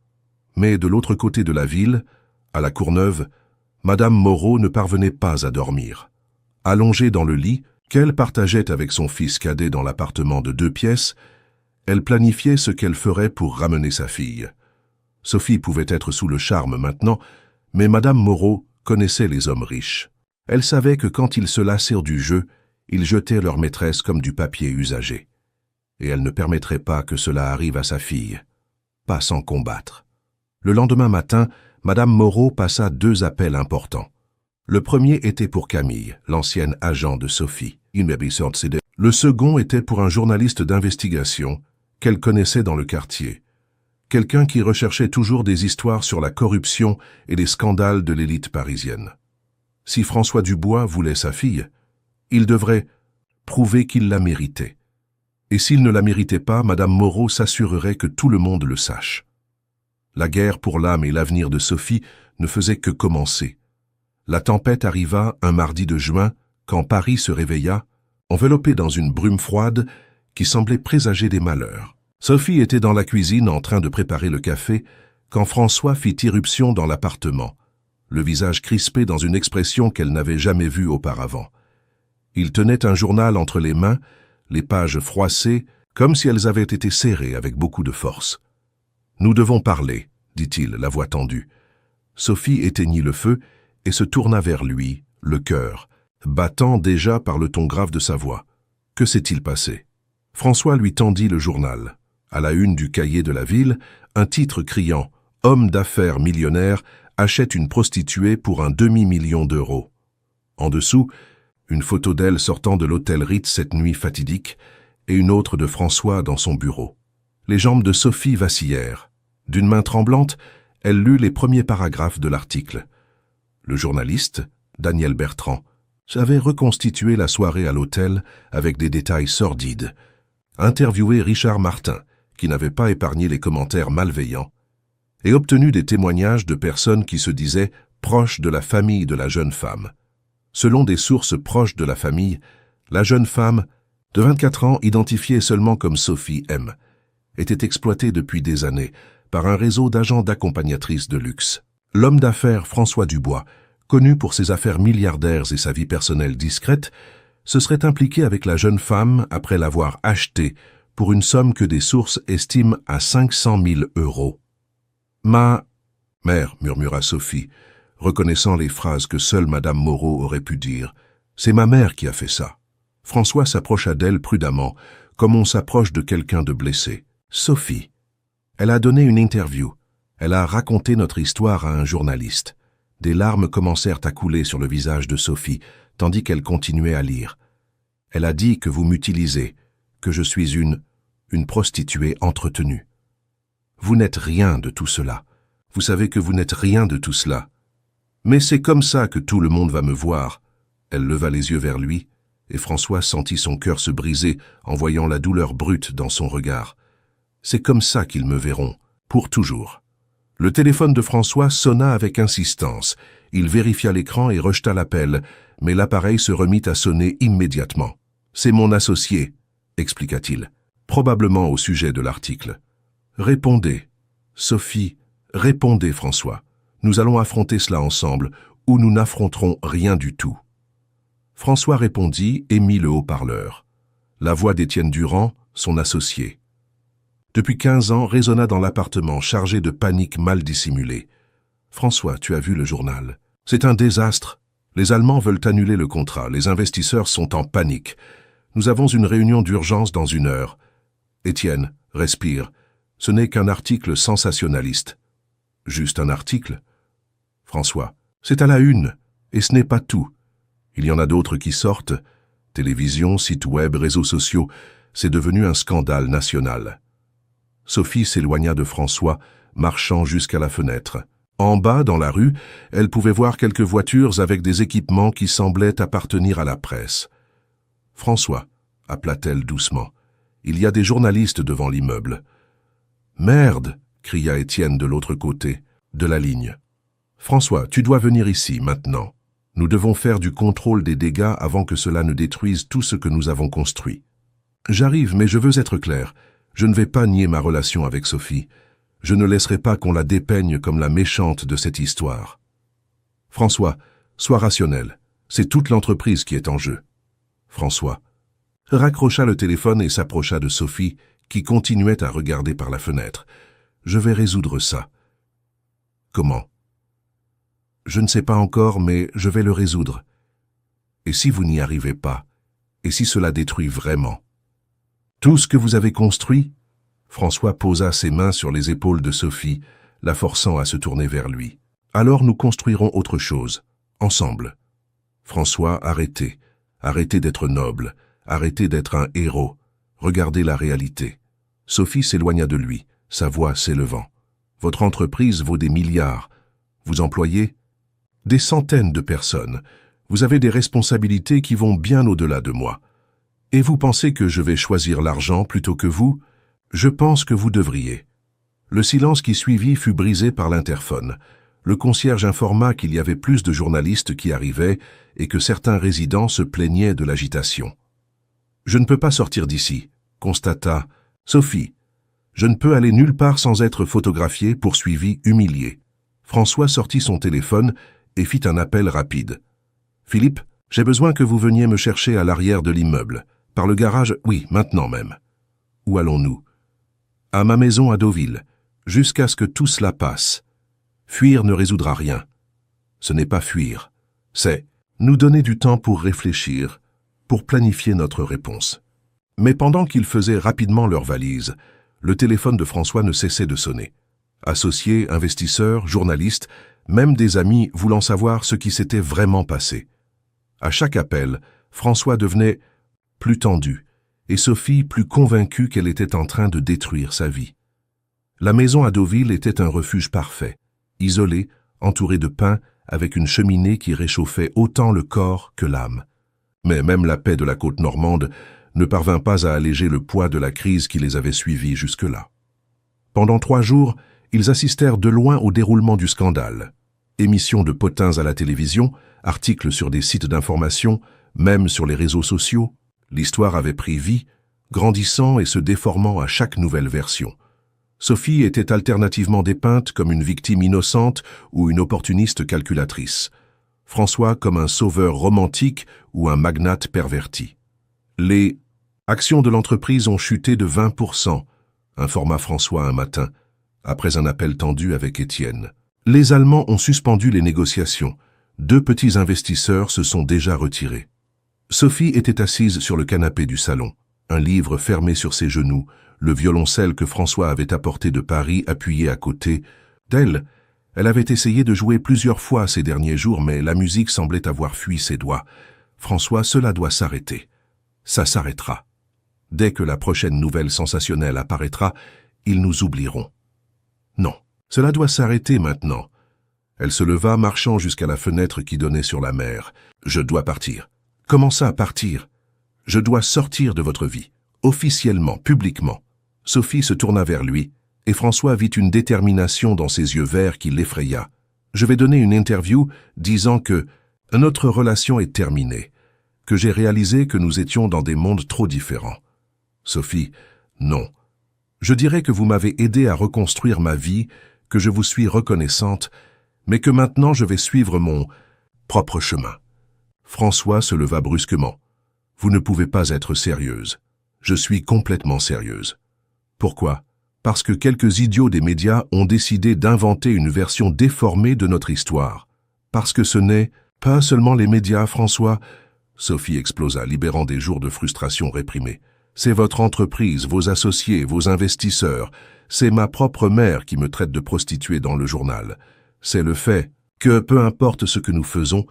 Mais de l'autre côté de la ville, à la Courneuve, Madame Moreau ne parvenait pas à dormir. Allongée dans le lit, qu'elle partageait avec son fils cadet dans l'appartement de 2 pièces, elle planifiait ce qu'elle ferait pour ramener sa fille. Sophie pouvait être sous le charme maintenant, mais Madame Moreau connaissait les hommes riches. Elle savait que quand ils se lassèrent du jeu, ils jetaient leur maîtresse comme du papier usagé. Et elle ne permettrait pas que cela arrive à sa fille, pas sans combattre. Le lendemain matin, Madame Moreau passa 2 appels importants. Le premier était pour Camille, l'ancienne agent de Sophie. Le second était pour un journaliste d'investigation qu'elle connaissait dans le quartier. Quelqu'un qui recherchait toujours des histoires sur la corruption et les scandales de l'élite parisienne. Si François Dubois voulait sa fille, il devrait prouver qu'il la méritait. Et s'il ne la méritait pas, Madame Moreau s'assurerait que tout le monde le sache. La guerre pour l'âme et l'avenir de Sophie ne faisait que commencer. La tempête arriva un mardi de juin, quand Paris se réveilla, enveloppé dans une brume froide qui semblait présager des malheurs. Sophie était dans la cuisine en train de préparer le café, quand François fit irruption dans l'appartement, le visage crispé dans une expression qu'elle n'avait jamais vue auparavant. Il tenait un journal entre les mains, les pages froissées, comme si elles avaient été serrées avec beaucoup de force. « Nous devons parler, » dit-il, la voix tendue. Sophie éteignit le feu et se tourna vers lui, le cœur, battant déjà par le ton grave de sa voix. « Que s'est-il passé » François lui tendit le journal. À la une du cahier de la ville, un titre criant « Homme d'affaires millionnaire achète une prostituée pour un demi-million d'euros ». En dessous, une photo d'elle sortant de l'hôtel Ritz cette nuit fatidique et une autre de François dans son bureau. Les jambes de Sophie vacillèrent. D'une main tremblante, elle lut les premiers paragraphes de l'article. Le journaliste, Daniel Bertrand, avait reconstitué la soirée à l'hôtel avec des détails sordides. Interviewé Richard Martin, qui n'avait pas épargné les commentaires malveillants, et obtenu des témoignages de personnes qui se disaient proches de la famille de la jeune femme. Selon des sources proches de la famille, la jeune femme, de 24 ans, identifiée seulement comme Sophie M., était exploitée depuis des années par un réseau d'agents d'accompagnatrices de luxe. L'homme d'affaires François Dubois, connu pour ses affaires milliardaires et sa vie personnelle discrète, se serait impliqué avec la jeune femme après l'avoir achetée pour une somme que des sources estiment à 500 000 €. « Ma mère », murmura Sophie, reconnaissant les phrases que seule Madame Moreau aurait pu dire. « C'est ma mère qui a fait ça. » François s'approcha d'elle prudemment, comme on s'approche de quelqu'un de blessé. « Sophie. Elle a donné une interview. Elle a raconté notre histoire à un journaliste. » Des larmes commencèrent à couler sur le visage de Sophie, tandis qu'elle continuait à lire. « Elle a dit que vous m'utilisez, que je suis une prostituée entretenue. Vous n'êtes rien de tout cela. Vous savez que vous n'êtes rien de tout cela. Mais c'est comme ça que tout le monde va me voir. » Elle leva les yeux vers lui, et François sentit son cœur se briser en voyant la douleur brute dans son regard. « C'est comme ça qu'ils me verront, pour toujours. » Le téléphone de François sonna avec insistance. Il vérifia l'écran et rejeta l'appel, mais l'appareil se remit à sonner immédiatement. « C'est mon associé », expliqua-t-il, probablement au sujet de l'article. « Répondez, Sophie, répondez, François. Nous allons affronter cela ensemble, ou nous n'affronterons rien du tout. » François répondit et mit le haut-parleur. La voix d'Étienne Durand, son associé. Depuis 15 ans, résonna dans l'appartement, chargé de panique mal dissimulée. « François, tu as vu le journal. C'est un désastre. Les Allemands veulent annuler le contrat. Les investisseurs sont en panique. Nous avons une réunion d'urgence dans 1 heure. Étienne, respire. Ce n'est qu'un article sensationnaliste. » « Juste un article. » François, c'est à la une, et ce n'est pas tout. Il y en a d'autres qui sortent. Télévision, sites web, réseaux sociaux. C'est devenu un scandale national. Sophie s'éloigna de François, marchant jusqu'à la fenêtre. En bas, dans la rue, elle pouvait voir quelques voitures avec des équipements qui semblaient appartenir à la presse. « François », appela-t-elle doucement, « il y a des journalistes devant l'immeuble. »« Merde !» cria Étienne de l'autre côté, de la ligne. « François, tu dois venir ici, maintenant. Nous devons faire du contrôle des dégâts avant que cela ne détruise tout ce que nous avons construit. »« J'arrive, mais je veux être clair. Je ne vais pas nier ma relation avec Sophie. Je ne laisserai pas qu'on la dépeigne comme la méchante de cette histoire. François, sois rationnel. C'est toute l'entreprise qui est en jeu. » François raccrocha le téléphone et s'approcha de Sophie, qui continuait à regarder par la fenêtre. « Je vais résoudre ça. »« Comment ?»« Je ne sais pas encore, mais je vais le résoudre. Et si vous n'y arrivez pas, et si cela détruit vraiment ? Tout ce que vous avez construit ?» François posa ses mains sur les épaules de Sophie, la forçant à se tourner vers lui. « Alors nous construirons autre chose, ensemble. » François, arrêtez. Arrêtez d'être noble. Arrêtez d'être un héros. Regardez la réalité. Sophie s'éloigna de lui, sa voix s'élevant. « Votre entreprise vaut des milliards. Vous employez des centaines de personnes. Vous avez des responsabilités qui vont bien au-delà de moi. Et vous pensez que je vais choisir l'argent plutôt que vous ? Je pense que vous devriez. » Le silence qui suivit fut brisé par l'interphone. Le concierge informa qu'il y avait plus de journalistes qui arrivaient et que certains résidents se plaignaient de l'agitation. « Je ne peux pas sortir d'ici », constata Sophie. « Je ne peux aller nulle part sans être photographié, poursuivi, humilié. » François sortit son téléphone et fit un appel rapide. « Philippe, j'ai besoin que vous veniez me chercher à l'arrière de l'immeuble. Par le garage, oui, maintenant même. »« Où allons-nous ?»« À ma maison à Deauville, jusqu'à ce que tout cela passe. Fuir ne résoudra rien. Ce n'est pas fuir, c'est nous donner du temps pour réfléchir, pour planifier notre réponse. » Mais pendant qu'ils faisaient rapidement leurs valises, le téléphone de François ne cessait de sonner. Associés, investisseurs, journalistes, même des amis voulant savoir ce qui s'était vraiment passé. À chaque appel, François devenait plus tendu, et Sophie plus convaincue qu'elle était en train de détruire sa vie. La maison à Deauville était un refuge parfait, isolé, entouré de pins, avec une cheminée qui réchauffait autant le corps que l'âme. Mais même la paix de la côte normande ne parvint pas à alléger le poids de la crise qui les avait suivis jusque-là. Pendant 3 jours, ils assistèrent de loin au déroulement du scandale. Émissions de potins à la télévision, articles sur des sites d'information, même sur les réseaux sociaux, l'histoire avait pris vie, grandissant et se déformant à chaque nouvelle version. Sophie était alternativement dépeinte comme une victime innocente ou une opportuniste calculatrice. François comme un sauveur romantique ou un magnate perverti. Les actions de l'entreprise ont chuté de 20%, informa François un matin, après un appel tendu avec Étienne. Les Allemands ont suspendu les négociations. 2 petits investisseurs se sont déjà retirés. Sophie était assise sur le canapé du salon, un livre fermé sur ses genoux, le violoncelle que François avait apporté de Paris appuyé à côté d'elle. Elle avait essayé de jouer plusieurs fois ces derniers jours, mais la musique semblait avoir fui ses doigts. François, cela doit s'arrêter. Ça s'arrêtera. Dès que la prochaine nouvelle sensationnelle apparaîtra, ils nous oublieront. Non, cela doit s'arrêter maintenant. Elle se leva, marchant jusqu'à la fenêtre qui donnait sur la mer. Je dois partir. Comment ça, partir? Je dois sortir de votre vie, officiellement, publiquement. Sophie se tourna vers lui, et François vit une détermination dans ses yeux verts qui l'effraya. Je vais donner une interview disant que notre relation est terminée, que j'ai réalisé que nous étions dans des mondes trop différents. Sophie, non. Je dirais que vous m'avez aidé à reconstruire ma vie, que je vous suis reconnaissante, mais que maintenant je vais suivre mon propre chemin. François se leva brusquement. Vous ne pouvez pas être sérieuse. Je suis complètement sérieuse. Pourquoi? Parce que quelques idiots des médias ont décidé d'inventer une version déformée de notre histoire. Parce que ce n'est pas seulement les médias, François. Sophie explosa, libérant des jours de frustration réprimée. C'est votre entreprise, vos associés, vos investisseurs. C'est ma propre mère qui me traite de prostituée dans le journal. C'est le fait que, peu importe ce que nous faisons,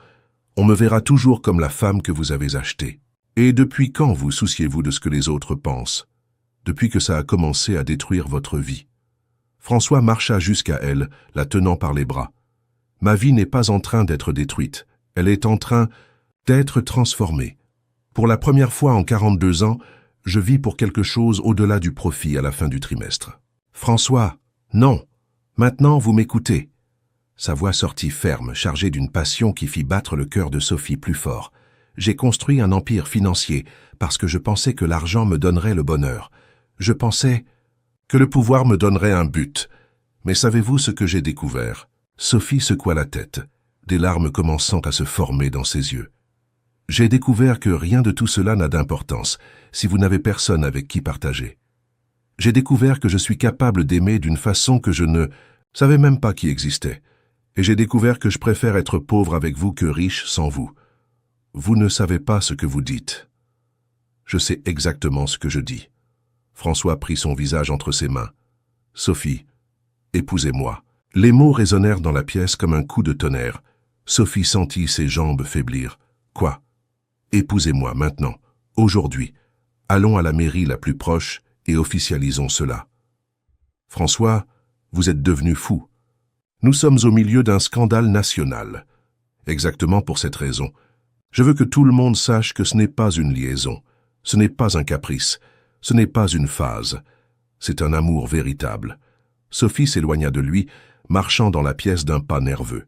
on me verra toujours comme la femme que vous avez achetée. Et depuis quand vous souciez-vous de ce que les autres pensent? Depuis que ça a commencé à détruire votre vie. François marcha jusqu'à elle, la tenant par les bras. Ma vie n'est pas en train d'être détruite. Elle est en train d'être transformée. Pour la première fois en 42 ans, je vis pour quelque chose au-delà du profit à la fin du trimestre. François, non. Maintenant, vous m'écoutez. Sa voix sortit ferme, chargée d'une passion qui fit battre le cœur de Sophie plus fort. J'ai construit un empire financier parce que je pensais que l'argent me donnerait le bonheur. Je pensais que le pouvoir me donnerait un but. Mais savez-vous ce que j'ai découvert? Sophie secoua la tête, des larmes commençant à se former dans ses yeux. J'ai découvert que rien de tout cela n'a d'importance si vous n'avez personne avec qui partager. J'ai découvert que je suis capable d'aimer d'une façon que je ne savais même pas qui existait. Et j'ai découvert que je préfère être pauvre avec vous que riche sans vous. Vous ne savez pas ce que vous dites. Je sais exactement ce que je dis. François prit son visage entre ses mains. Sophie, épousez-moi. Les mots résonnèrent dans la pièce comme un coup de tonnerre. Sophie sentit ses jambes faiblir. Quoi? Épousez-moi maintenant, aujourd'hui. Allons à la mairie la plus proche et officialisons cela. François, vous êtes devenu fou. Nous sommes au milieu d'un scandale national. Exactement pour cette raison. Je veux que tout le monde sache que ce n'est pas une liaison, ce n'est pas un caprice, ce n'est pas une phase. C'est un amour véritable. Sophie s'éloigna de lui, marchant dans la pièce d'un pas nerveux.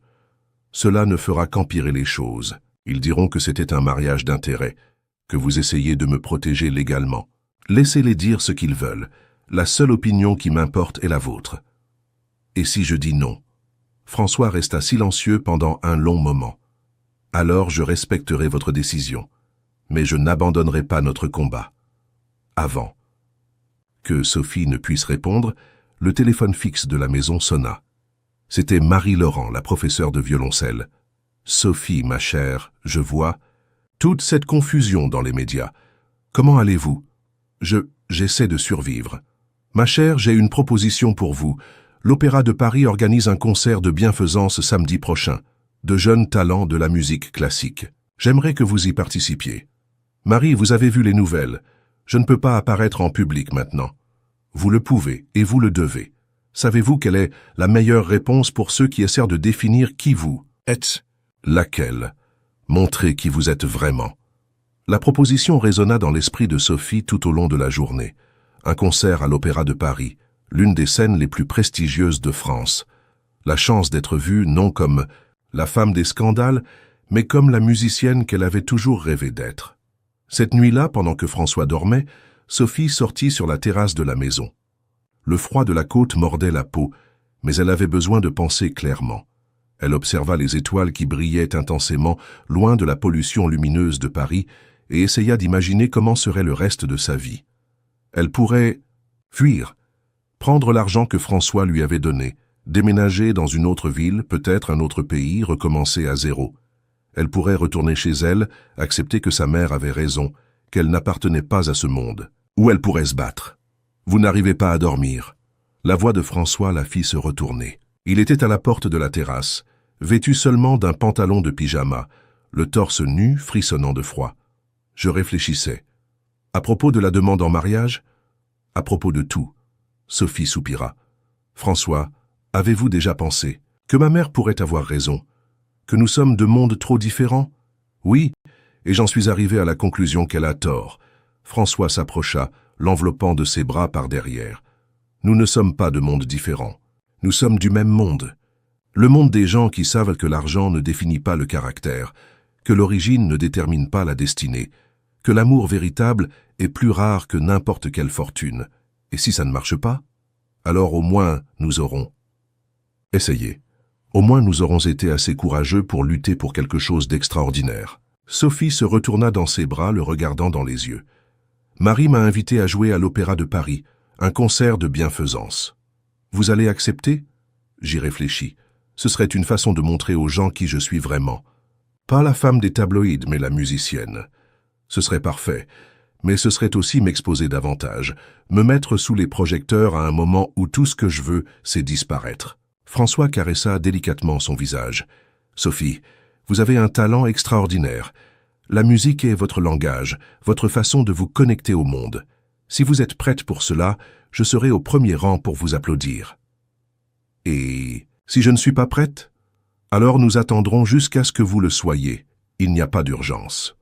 Cela ne fera qu'empirer les choses. Ils diront que c'était un mariage d'intérêt, que vous essayez de me protéger légalement. Laissez-les dire ce qu'ils veulent. La seule opinion qui m'importe est la vôtre. Et si je dis non? François resta silencieux pendant un long moment. Alors je respecterai votre décision, mais je n'abandonnerai pas notre combat. Avant que Sophie ne puisse répondre, le téléphone fixe de la maison sonna. C'était Marie-Laurent, la professeure de violoncelle. « Sophie, ma chère, je vois toute cette confusion dans les médias. Comment allez-vous? J'essaie de survivre. Ma chère, j'ai une proposition pour vous. L'Opéra de Paris organise un concert de bienfaisance samedi prochain, de jeunes talents de la musique classique. J'aimerais que vous y participiez. Marie, vous avez vu les nouvelles. Je ne peux pas apparaître en public maintenant. Vous le pouvez et vous le devez. Savez-vous quelle est la meilleure réponse pour ceux qui essaient de définir qui vous êtes? Laquelle? Montrez qui vous êtes vraiment. La proposition résonna dans l'esprit de Sophie tout au long de la journée. Un concert à l'Opéra de Paris, l'une des scènes les plus prestigieuses de France. La chance d'être vue non comme la femme des scandales, mais comme la musicienne qu'elle avait toujours rêvé d'être. Cette nuit-là, pendant que François dormait, Sophie sortit sur la terrasse de la maison. Le froid de la côte mordait la peau, mais elle avait besoin de penser clairement. Elle observa les étoiles qui brillaient intensément, loin de la pollution lumineuse de Paris, et essaya d'imaginer comment serait le reste de sa vie. Elle pourrait fuir, prendre l'argent que François lui avait donné, déménager dans une autre ville, peut-être un autre pays, recommencer à zéro. Elle pourrait retourner chez elle, accepter que sa mère avait raison, qu'elle n'appartenait pas à ce monde. Ou elle pourrait se battre. Vous n'arrivez pas à dormir. La voix de François la fit se retourner. Il était à la porte de la terrasse, vêtu seulement d'un pantalon de pyjama, le torse nu, frissonnant de froid. Je réfléchissais. À propos de la demande en mariage? À propos de tout. Sophie soupira. François, avez-vous déjà pensé que ma mère pourrait avoir raison? Que nous sommes de mondes trop différents? Oui, et j'en suis arrivé à la conclusion qu'elle a tort. François s'approcha, l'enveloppant de ses bras par derrière. Nous ne sommes pas de mondes différents. Nous sommes du même monde. Le monde des gens qui savent que l'argent ne définit pas le caractère, que l'origine ne détermine pas la destinée, que l'amour véritable est plus rare que n'importe quelle fortune. Et si ça ne marche pas, alors au moins nous aurons essayé. Au moins nous aurons été assez courageux pour lutter pour quelque chose d'extraordinaire. Sophie se retourna dans ses bras, le regardant dans les yeux. Marie m'a invité à jouer à l'Opéra de Paris, un concert de bienfaisance. Vous allez accepter? J'y réfléchis. Ce serait une façon de montrer aux gens qui je suis vraiment. Pas la femme des tabloïds, mais la musicienne. Ce serait parfait, mais ce serait aussi m'exposer davantage, me mettre sous les projecteurs à un moment où tout ce que je veux, c'est disparaître. François caressa délicatement son visage. Sophie, vous avez un talent extraordinaire. La musique est votre langage, votre façon de vous connecter au monde. Si vous êtes prête pour cela, je serai au premier rang pour vous applaudir. Et si je ne suis pas prête? Alors nous attendrons jusqu'à ce que vous le soyez. Il n'y a pas d'urgence.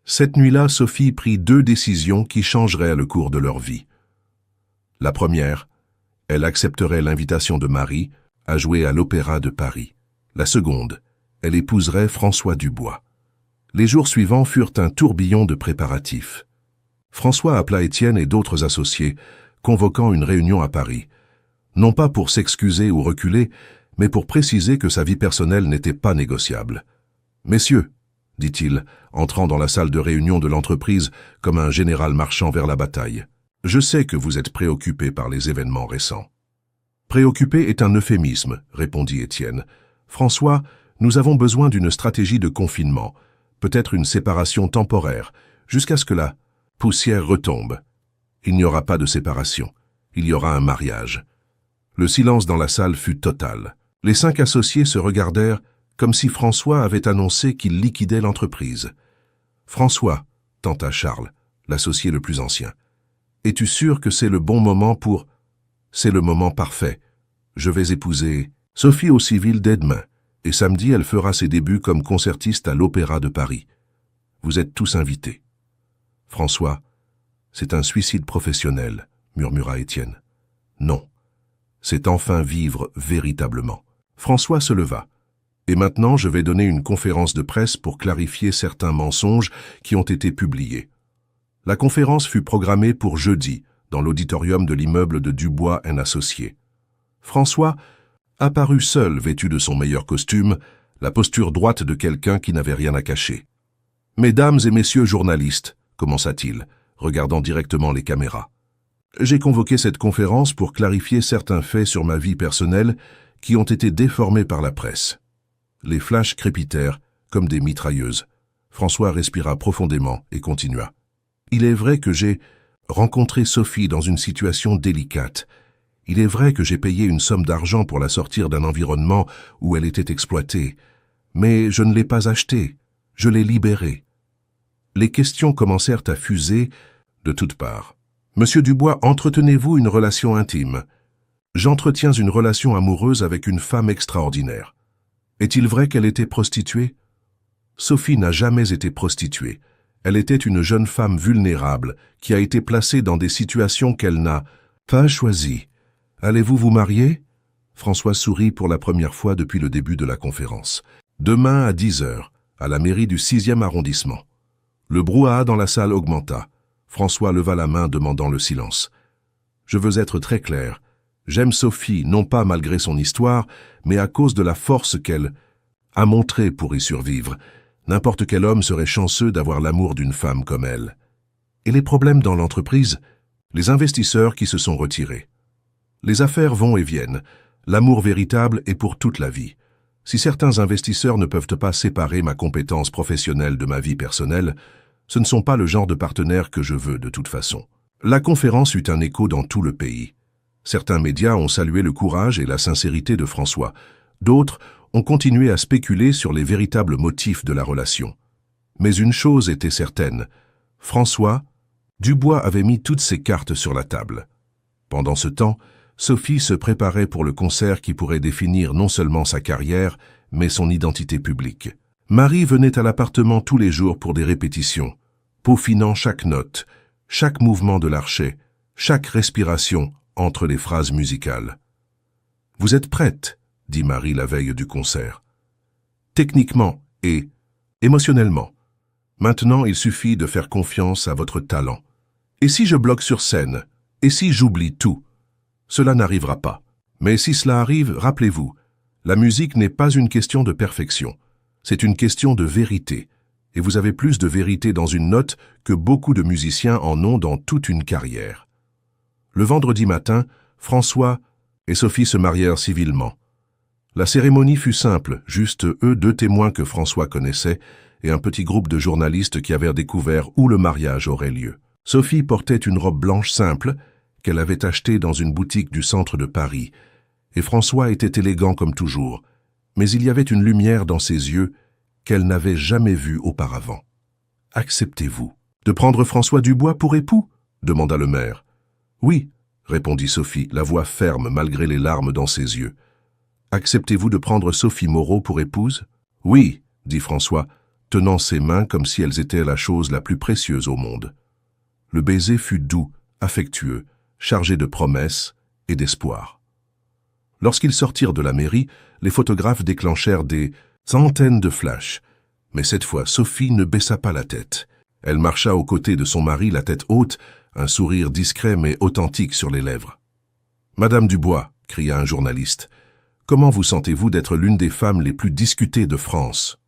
Cette nuit-là, Sophie prit 2 décisions qui changeraient le cours de leur vie. La première, elle accepterait l'invitation de Marie à jouer à l'Opéra de Paris. La seconde, elle épouserait François Dubois. Les jours suivants furent un tourbillon de préparatifs. François appela Étienne et d'autres associés, convoquant une réunion à Paris. Non pas pour s'excuser ou reculer, mais pour préciser que sa vie personnelle n'était pas négociable. « Messieurs, dit-il, entrant dans la salle de réunion de l'entreprise comme un général marchant vers la bataille, je sais que vous êtes préoccupés par les événements récents. » Préoccupé est un euphémisme, répondit Étienne. François, nous avons besoin d'une stratégie de confinement, peut-être une séparation temporaire, jusqu'à ce que la poussière retombe. Il n'y aura pas de séparation, il y aura un mariage. Le silence dans la salle fut total. Les 5 associés se regardèrent comme si François avait annoncé qu'il liquidait l'entreprise. « François, tenta Charles, l'associé le plus ancien, es-tu sûr que c'est le bon moment pour... »« C'est le moment parfait. Je vais épouser Sophie au civil dès demain, et samedi elle fera ses débuts comme concertiste à l'Opéra de Paris. Vous êtes tous invités. »« François, c'est un suicide professionnel, murmura Étienne. »« Non, c'est enfin vivre véritablement. » François se leva. « Et maintenant, je vais donner une conférence de presse pour clarifier certains mensonges qui ont été publiés. » La conférence fut programmée pour jeudi, dans l'auditorium de l'immeuble de Dubois & Associés. François apparut seul, vêtu de son meilleur costume, la posture droite de quelqu'un qui n'avait rien à cacher. « Mesdames et messieurs journalistes, commença-t-il, regardant directement les caméras. J'ai convoqué cette conférence pour clarifier certains faits sur ma vie personnelle qui ont été déformés par la presse. » Les flashs crépitèrent comme des mitrailleuses. François respira profondément et continua. Il est vrai que j'ai rencontré Sophie dans une situation délicate. Il est vrai que j'ai payé une somme d'argent pour la sortir d'un environnement où elle était exploitée. Mais je ne l'ai pas achetée, je l'ai libérée. Les questions commencèrent à fuser de toutes parts. Monsieur Dubois, entretenez-vous une relation intime? J'entretiens une relation amoureuse avec une femme extraordinaire. Est-il vrai qu'elle était prostituée? Sophie n'a jamais été prostituée. Elle était une jeune femme vulnérable qui a été placée dans des situations qu'elle n'a pas choisies. Allez-vous vous marier? François sourit pour la première fois depuis le début de la conférence. Demain à 10 heures, à la mairie du 6e arrondissement. Le brouhaha dans la salle augmenta. François leva la main demandant le silence. Je veux être très clair. J'aime Sophie, non pas malgré son histoire, mais à cause de la force qu'elle a montrée pour y survivre. N'importe quel homme serait chanceux d'avoir l'amour d'une femme comme elle. Et les problèmes dans l'entreprise? Les investisseurs qui se sont retirés. Les affaires vont et viennent. L'amour véritable est pour toute la vie. Si certains investisseurs ne peuvent pas séparer ma compétence professionnelle de ma vie personnelle, ce ne sont pas le genre de partenaires que je veux de toute façon. La conférence eut un écho dans tout le pays. Certains médias ont salué le courage et la sincérité de François. D'autres ont continué à spéculer sur les véritables motifs de la relation. Mais une chose était certaine, François Dubois avait mis toutes ses cartes sur la table. Pendant ce temps, Sophie se préparait pour le concert qui pourrait définir non seulement sa carrière, mais son identité publique. Marie venait à l'appartement tous les jours pour des répétitions, peaufinant chaque note, chaque mouvement de l'archet, chaque respiration entre les phrases musicales. « Vous êtes prête ?» dit Marie la veille du concert. « Techniquement et émotionnellement. Maintenant, il suffit de faire confiance à votre talent. Et si je bloque sur scène? Et si j'oublie tout? Cela n'arrivera pas. Mais si cela arrive, rappelez-vous, la musique n'est pas une question de perfection. C'est une question de vérité. Et vous avez plus de vérité dans une note que beaucoup de musiciens en ont dans toute une carrière. » Le vendredi matin, François et Sophie se marièrent civilement. La cérémonie fut simple, juste eux deux témoins que François connaissait et un petit groupe de journalistes qui avaient découvert où le mariage aurait lieu. Sophie portait une robe blanche simple qu'elle avait achetée dans une boutique du centre de Paris, et François était élégant comme toujours, mais il y avait une lumière dans ses yeux qu'elle n'avait jamais vue auparavant. « Acceptez-vous de prendre François Dubois pour époux ?» demanda le maire. « Oui, » répondit Sophie, la voix ferme malgré les larmes dans ses yeux. « Acceptez-vous de prendre Sophie Moreau pour épouse ?»« Oui, » dit François, tenant ses mains comme si elles étaient la chose la plus précieuse au monde. Le baiser fut doux, affectueux, chargé de promesses et d'espoir. Lorsqu'ils sortirent de la mairie, les photographes déclenchèrent des centaines de flashs. Mais cette fois, Sophie ne baissa pas la tête. Elle marcha aux côtés de son mari, la tête haute, un sourire discret mais authentique sur les lèvres. « Madame Dubois », cria un journaliste, « comment vous sentez-vous d'être l'une des femmes les plus discutées de France ?»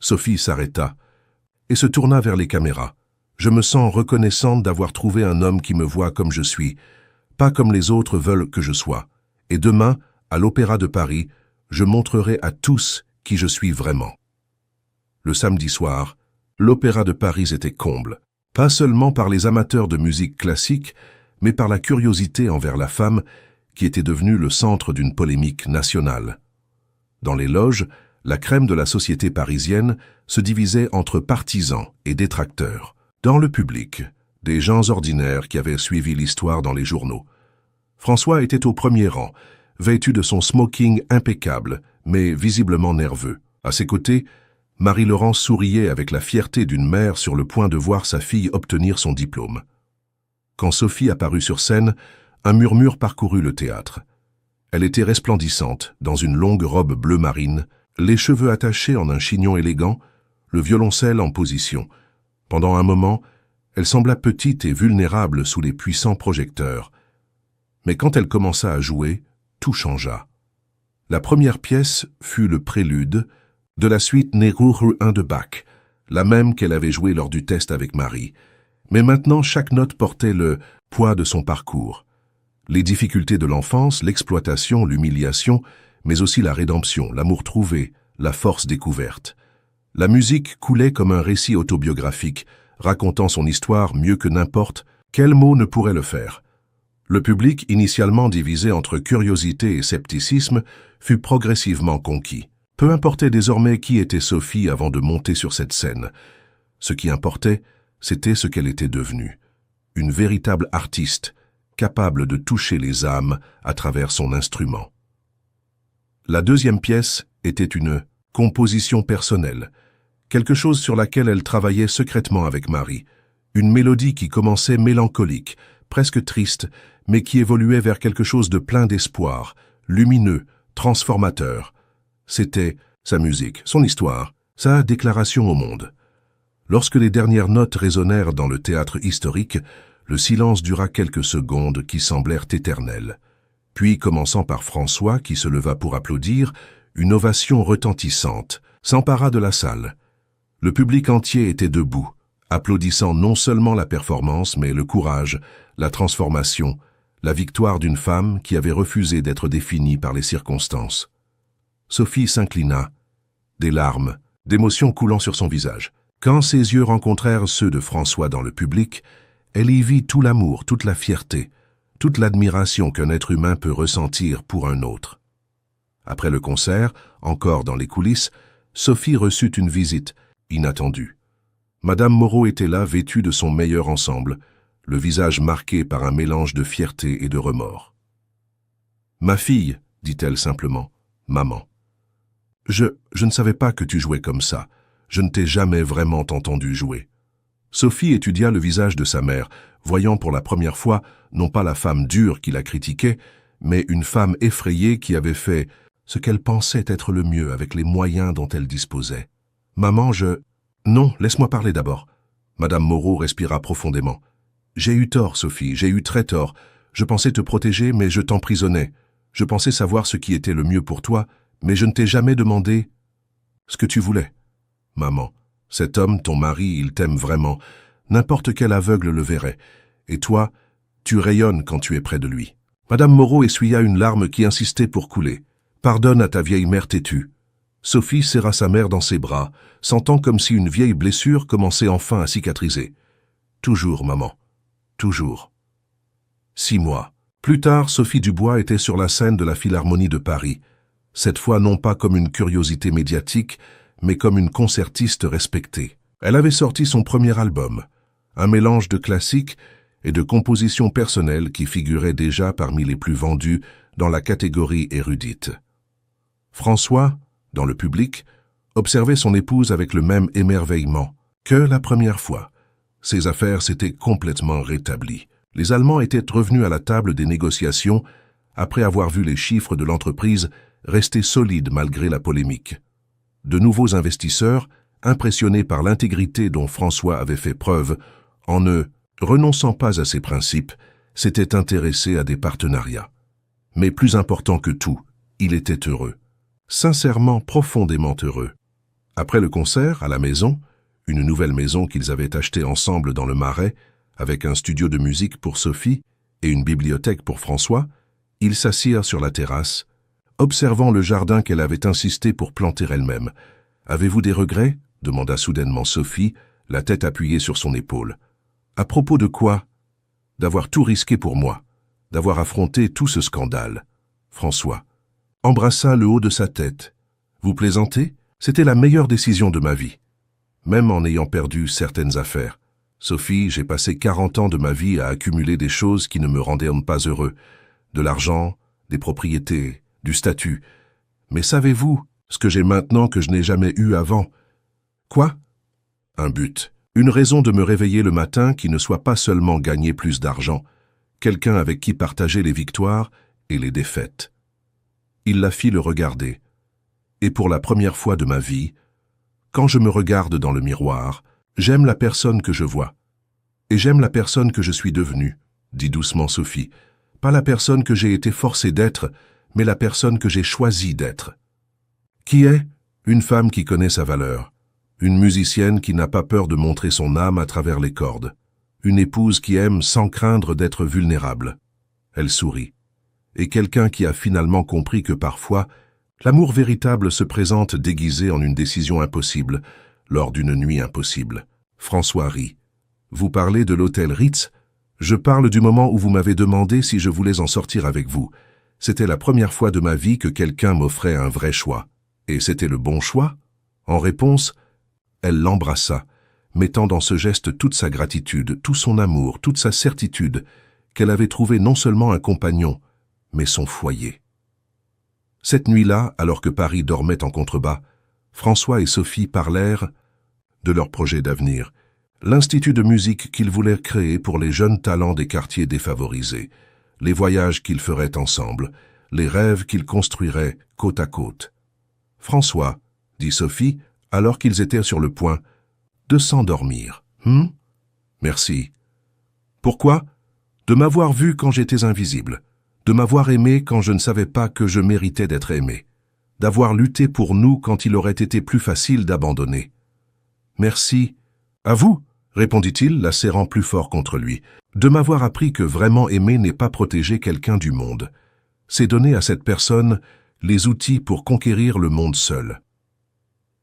Sophie s'arrêta et se tourna vers les caméras. « Je me sens reconnaissante d'avoir trouvé un homme qui me voit comme je suis, pas comme les autres veulent que je sois. Et demain, à l'Opéra de Paris, je montrerai à tous qui je suis vraiment. » Le samedi soir, l'Opéra de Paris était comble, pas seulement par les amateurs de musique classique, mais par la curiosité envers la femme qui était devenue le centre d'une polémique nationale. Dans les loges, la crème de la société parisienne se divisait entre partisans et détracteurs. Dans le public, des gens ordinaires qui avaient suivi l'histoire dans les journaux. François était au premier rang, vêtu de son smoking impeccable, mais visiblement nerveux. À ses côtés, Marie-Laurence souriait avec la fierté d'une mère sur le point de voir sa fille obtenir son diplôme. Quand Sophie apparut sur scène, un murmure parcourut le théâtre. Elle était resplendissante, dans une longue robe bleu marine, les cheveux attachés en un chignon élégant, le violoncelle en position. Pendant un moment, elle sembla petite et vulnérable sous les puissants projecteurs. Mais quand elle commença à jouer, tout changea. La première pièce fut le prélude de la suite Nehruh 1 de Bach, la même qu'elle avait jouée lors du test avec Marie. Mais maintenant, chaque note portait le poids de son parcours. Les difficultés de l'enfance, l'exploitation, l'humiliation, mais aussi la rédemption, l'amour trouvé, la force découverte. La musique coulait comme un récit autobiographique, racontant son histoire mieux que n'importe quel mot ne pourrait le faire. Le public, initialement divisé entre curiosité et scepticisme, fut progressivement conquis. Peu importait désormais qui était Sophie avant de monter sur cette scène. Ce qui importait, c'était ce qu'elle était devenue. Une véritable artiste, capable de toucher les âmes à travers son instrument. La deuxième pièce était une composition personnelle, quelque chose sur laquelle elle travaillait secrètement avec Marie, une mélodie qui commençait mélancolique, presque triste, mais qui évoluait vers quelque chose de plein d'espoir, lumineux, transformateur. C'était sa musique, son histoire, sa déclaration au monde. Lorsque les dernières notes résonnèrent dans le théâtre historique, le silence dura quelques secondes qui semblèrent éternelles. Puis, commençant par François qui se leva pour applaudir, une ovation retentissante s'empara de la salle. Le public entier était debout, applaudissant non seulement la performance, mais le courage, la transformation, la victoire d'une femme qui avait refusé d'être définie par les circonstances. Sophie s'inclina, des larmes, d'émotions coulant sur son visage. Quand ses yeux rencontrèrent ceux de François dans le public, elle y vit tout l'amour, toute la fierté, toute l'admiration qu'un être humain peut ressentir pour un autre. Après le concert, encore dans les coulisses, Sophie reçut une visite inattendue. Madame Moreau était là, vêtue de son meilleur ensemble, le visage marqué par un mélange de fierté et de remords. « Ma fille, dit-elle simplement, maman. Je ne savais pas que tu jouais comme ça. Je ne t'ai jamais vraiment entendu jouer. » Sophie étudia le visage de sa mère, voyant pour la première fois non pas la femme dure qui la critiquait, mais une femme effrayée qui avait fait ce qu'elle pensait être le mieux avec les moyens dont elle disposait. « Maman, Non, laisse-moi parler d'abord. » Madame Moreau respira profondément. « J'ai eu tort, Sophie, j'ai eu très tort. Je pensais te protéger, mais je t'emprisonnais. Je pensais savoir ce qui était le mieux pour toi, mais je ne t'ai jamais demandé ce que tu voulais. Maman, cet homme, ton mari, il t'aime vraiment. N'importe quel aveugle le verrait. Et toi, tu rayonnes quand tu es près de lui. » Madame Moreau essuya une larme qui insistait pour couler. « Pardonne à ta vieille mère têtue. » Sophie serra sa mère dans ses bras, sentant comme si une vieille blessure commençait enfin à cicatriser. « Toujours, maman. Toujours. » 6 mois. Plus tard, Sophie Dubois était sur la scène de la Philharmonie de Paris. Cette fois non pas comme une curiosité médiatique, mais comme une concertiste respectée. Elle avait sorti son premier album, un mélange de classiques et de compositions personnelles qui figuraient déjà parmi les plus vendus dans la catégorie érudite. François, dans le public, observait son épouse avec le même émerveillement que la première fois. Ses affaires s'étaient complètement rétablies. Les Allemands étaient revenus à la table des négociations après avoir vu les chiffres de l'entreprise rester solides malgré la polémique. De nouveaux investisseurs, impressionnés par l'intégrité dont François avait fait preuve, en ne renonçant pas à ses principes, s'étaient intéressés à des partenariats. Mais plus important que tout, il était heureux. Sincèrement, profondément heureux. Après le concert, à la maison, une nouvelle maison qu'ils avaient achetée ensemble dans le Marais, avec un studio de musique pour Sophie et une bibliothèque pour François, ils s'assirent sur la terrasse, observant le jardin qu'elle avait insisté pour planter elle-même. « Avez-vous des regrets ?» demanda soudainement Sophie, la tête appuyée sur son épaule. « À propos de quoi ? » ?»« D'avoir tout risqué pour moi, d'avoir affronté tout ce scandale. » François embrassa le haut de sa tête. « Vous plaisantez ? C'était la meilleure décision de ma vie. Même en ayant perdu certaines affaires. Sophie, j'ai passé 40 ans de ma vie à accumuler des choses qui ne me rendaient pas heureux. De l'argent, des propriétés, du statut. Mais savez-vous ce que j'ai maintenant que je n'ai jamais eu avant ? Quoi ? Un but. Une raison de me réveiller le matin qui ne soit pas seulement gagner plus d'argent. Quelqu'un avec qui partager les victoires et les défaites. » Il la fit le regarder. Et pour la première fois de ma vie, quand je me regarde dans le miroir, j'aime la personne que je vois. Et j'aime la personne que je suis devenue, dit doucement Sophie. Pas la personne que j'ai été forcée d'être, mais la personne que j'ai choisi d'être. Qui est ? Une femme qui connaît sa valeur. Une musicienne qui n'a pas peur de montrer son âme à travers les cordes. Une épouse qui aime sans craindre d'être vulnérable. Elle sourit. Et quelqu'un qui a finalement compris que parfois, L'amour véritable se présente déguisé en une décision impossible, lors d'une nuit impossible. François rit. Vous parlez de l'hôtel Ritz? Je parle du moment où vous m'avez demandé si je voulais en sortir avec vous. C'était la première fois de ma vie que quelqu'un m'offrait un vrai choix. Et c'était le bon choix? En réponse, elle l'embrassa, mettant dans ce geste toute sa gratitude, tout son amour, toute sa certitude qu'elle avait trouvé non seulement un compagnon, mais son foyer. Cette nuit-là, alors que Paris dormait en contrebas, François et Sophie parlèrent de leur projet d'avenir, l'institut de musique qu'ils voulaient créer pour les jeunes talents des quartiers défavorisés, les voyages qu'ils feraient ensemble, les rêves qu'ils construiraient côte à côte. « François, » dit Sophie, alors qu'ils étaient sur le point de s'endormir. « Merci. »« Pourquoi ? De m'avoir vu quand j'étais invisible, de m'avoir aimé quand je ne savais pas que je méritais d'être aimé, d'avoir lutté pour nous quand il aurait été plus facile d'abandonner. »« Merci. À vous, » répondit-il, la serrant plus fort contre lui, « de m'avoir appris que vraiment aimer n'est pas protéger quelqu'un du monde. C'est donner à cette personne les outils pour conquérir le monde seul.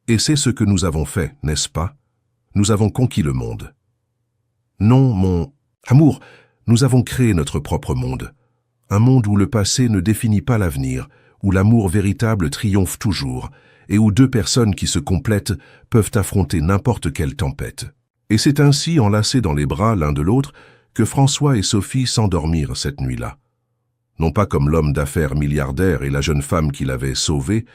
Et c'est ce que nous avons fait, n'est-ce pas? Nous avons conquis le monde. Non, mon amour, nous avons créé notre propre monde. Un monde où le passé ne définit pas l'avenir, où l'amour véritable triomphe toujours, et où deux personnes qui se complètent peuvent affronter n'importe quelle tempête. Et c'est ainsi, enlacés dans les bras l'un de l'autre, que François et Sophie s'endormirent cette nuit-là. Non pas comme l'homme d'affaires milliardaire et la jeune femme qui l'avait sauvé,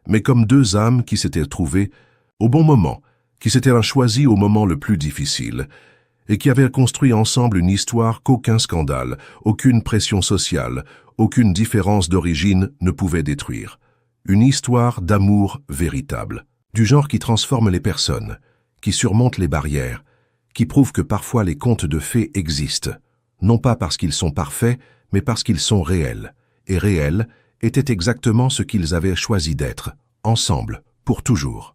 mais comme deux âmes qui s'étaient trouvées au bon moment, qui s'étaient choisies au moment le plus difficile, et qui avaient construit ensemble une histoire qu'aucun scandale, aucune pression sociale, aucune différence d'origine ne pouvait détruire. Une histoire d'amour véritable, du genre qui transforme les personnes, qui surmonte les barrières, qui prouve que parfois les contes de fées existent, non pas parce qu'ils sont parfaits, mais parce qu'ils sont réels, et réels étaient exactement ce qu'ils avaient choisi d'être, ensemble, pour toujours.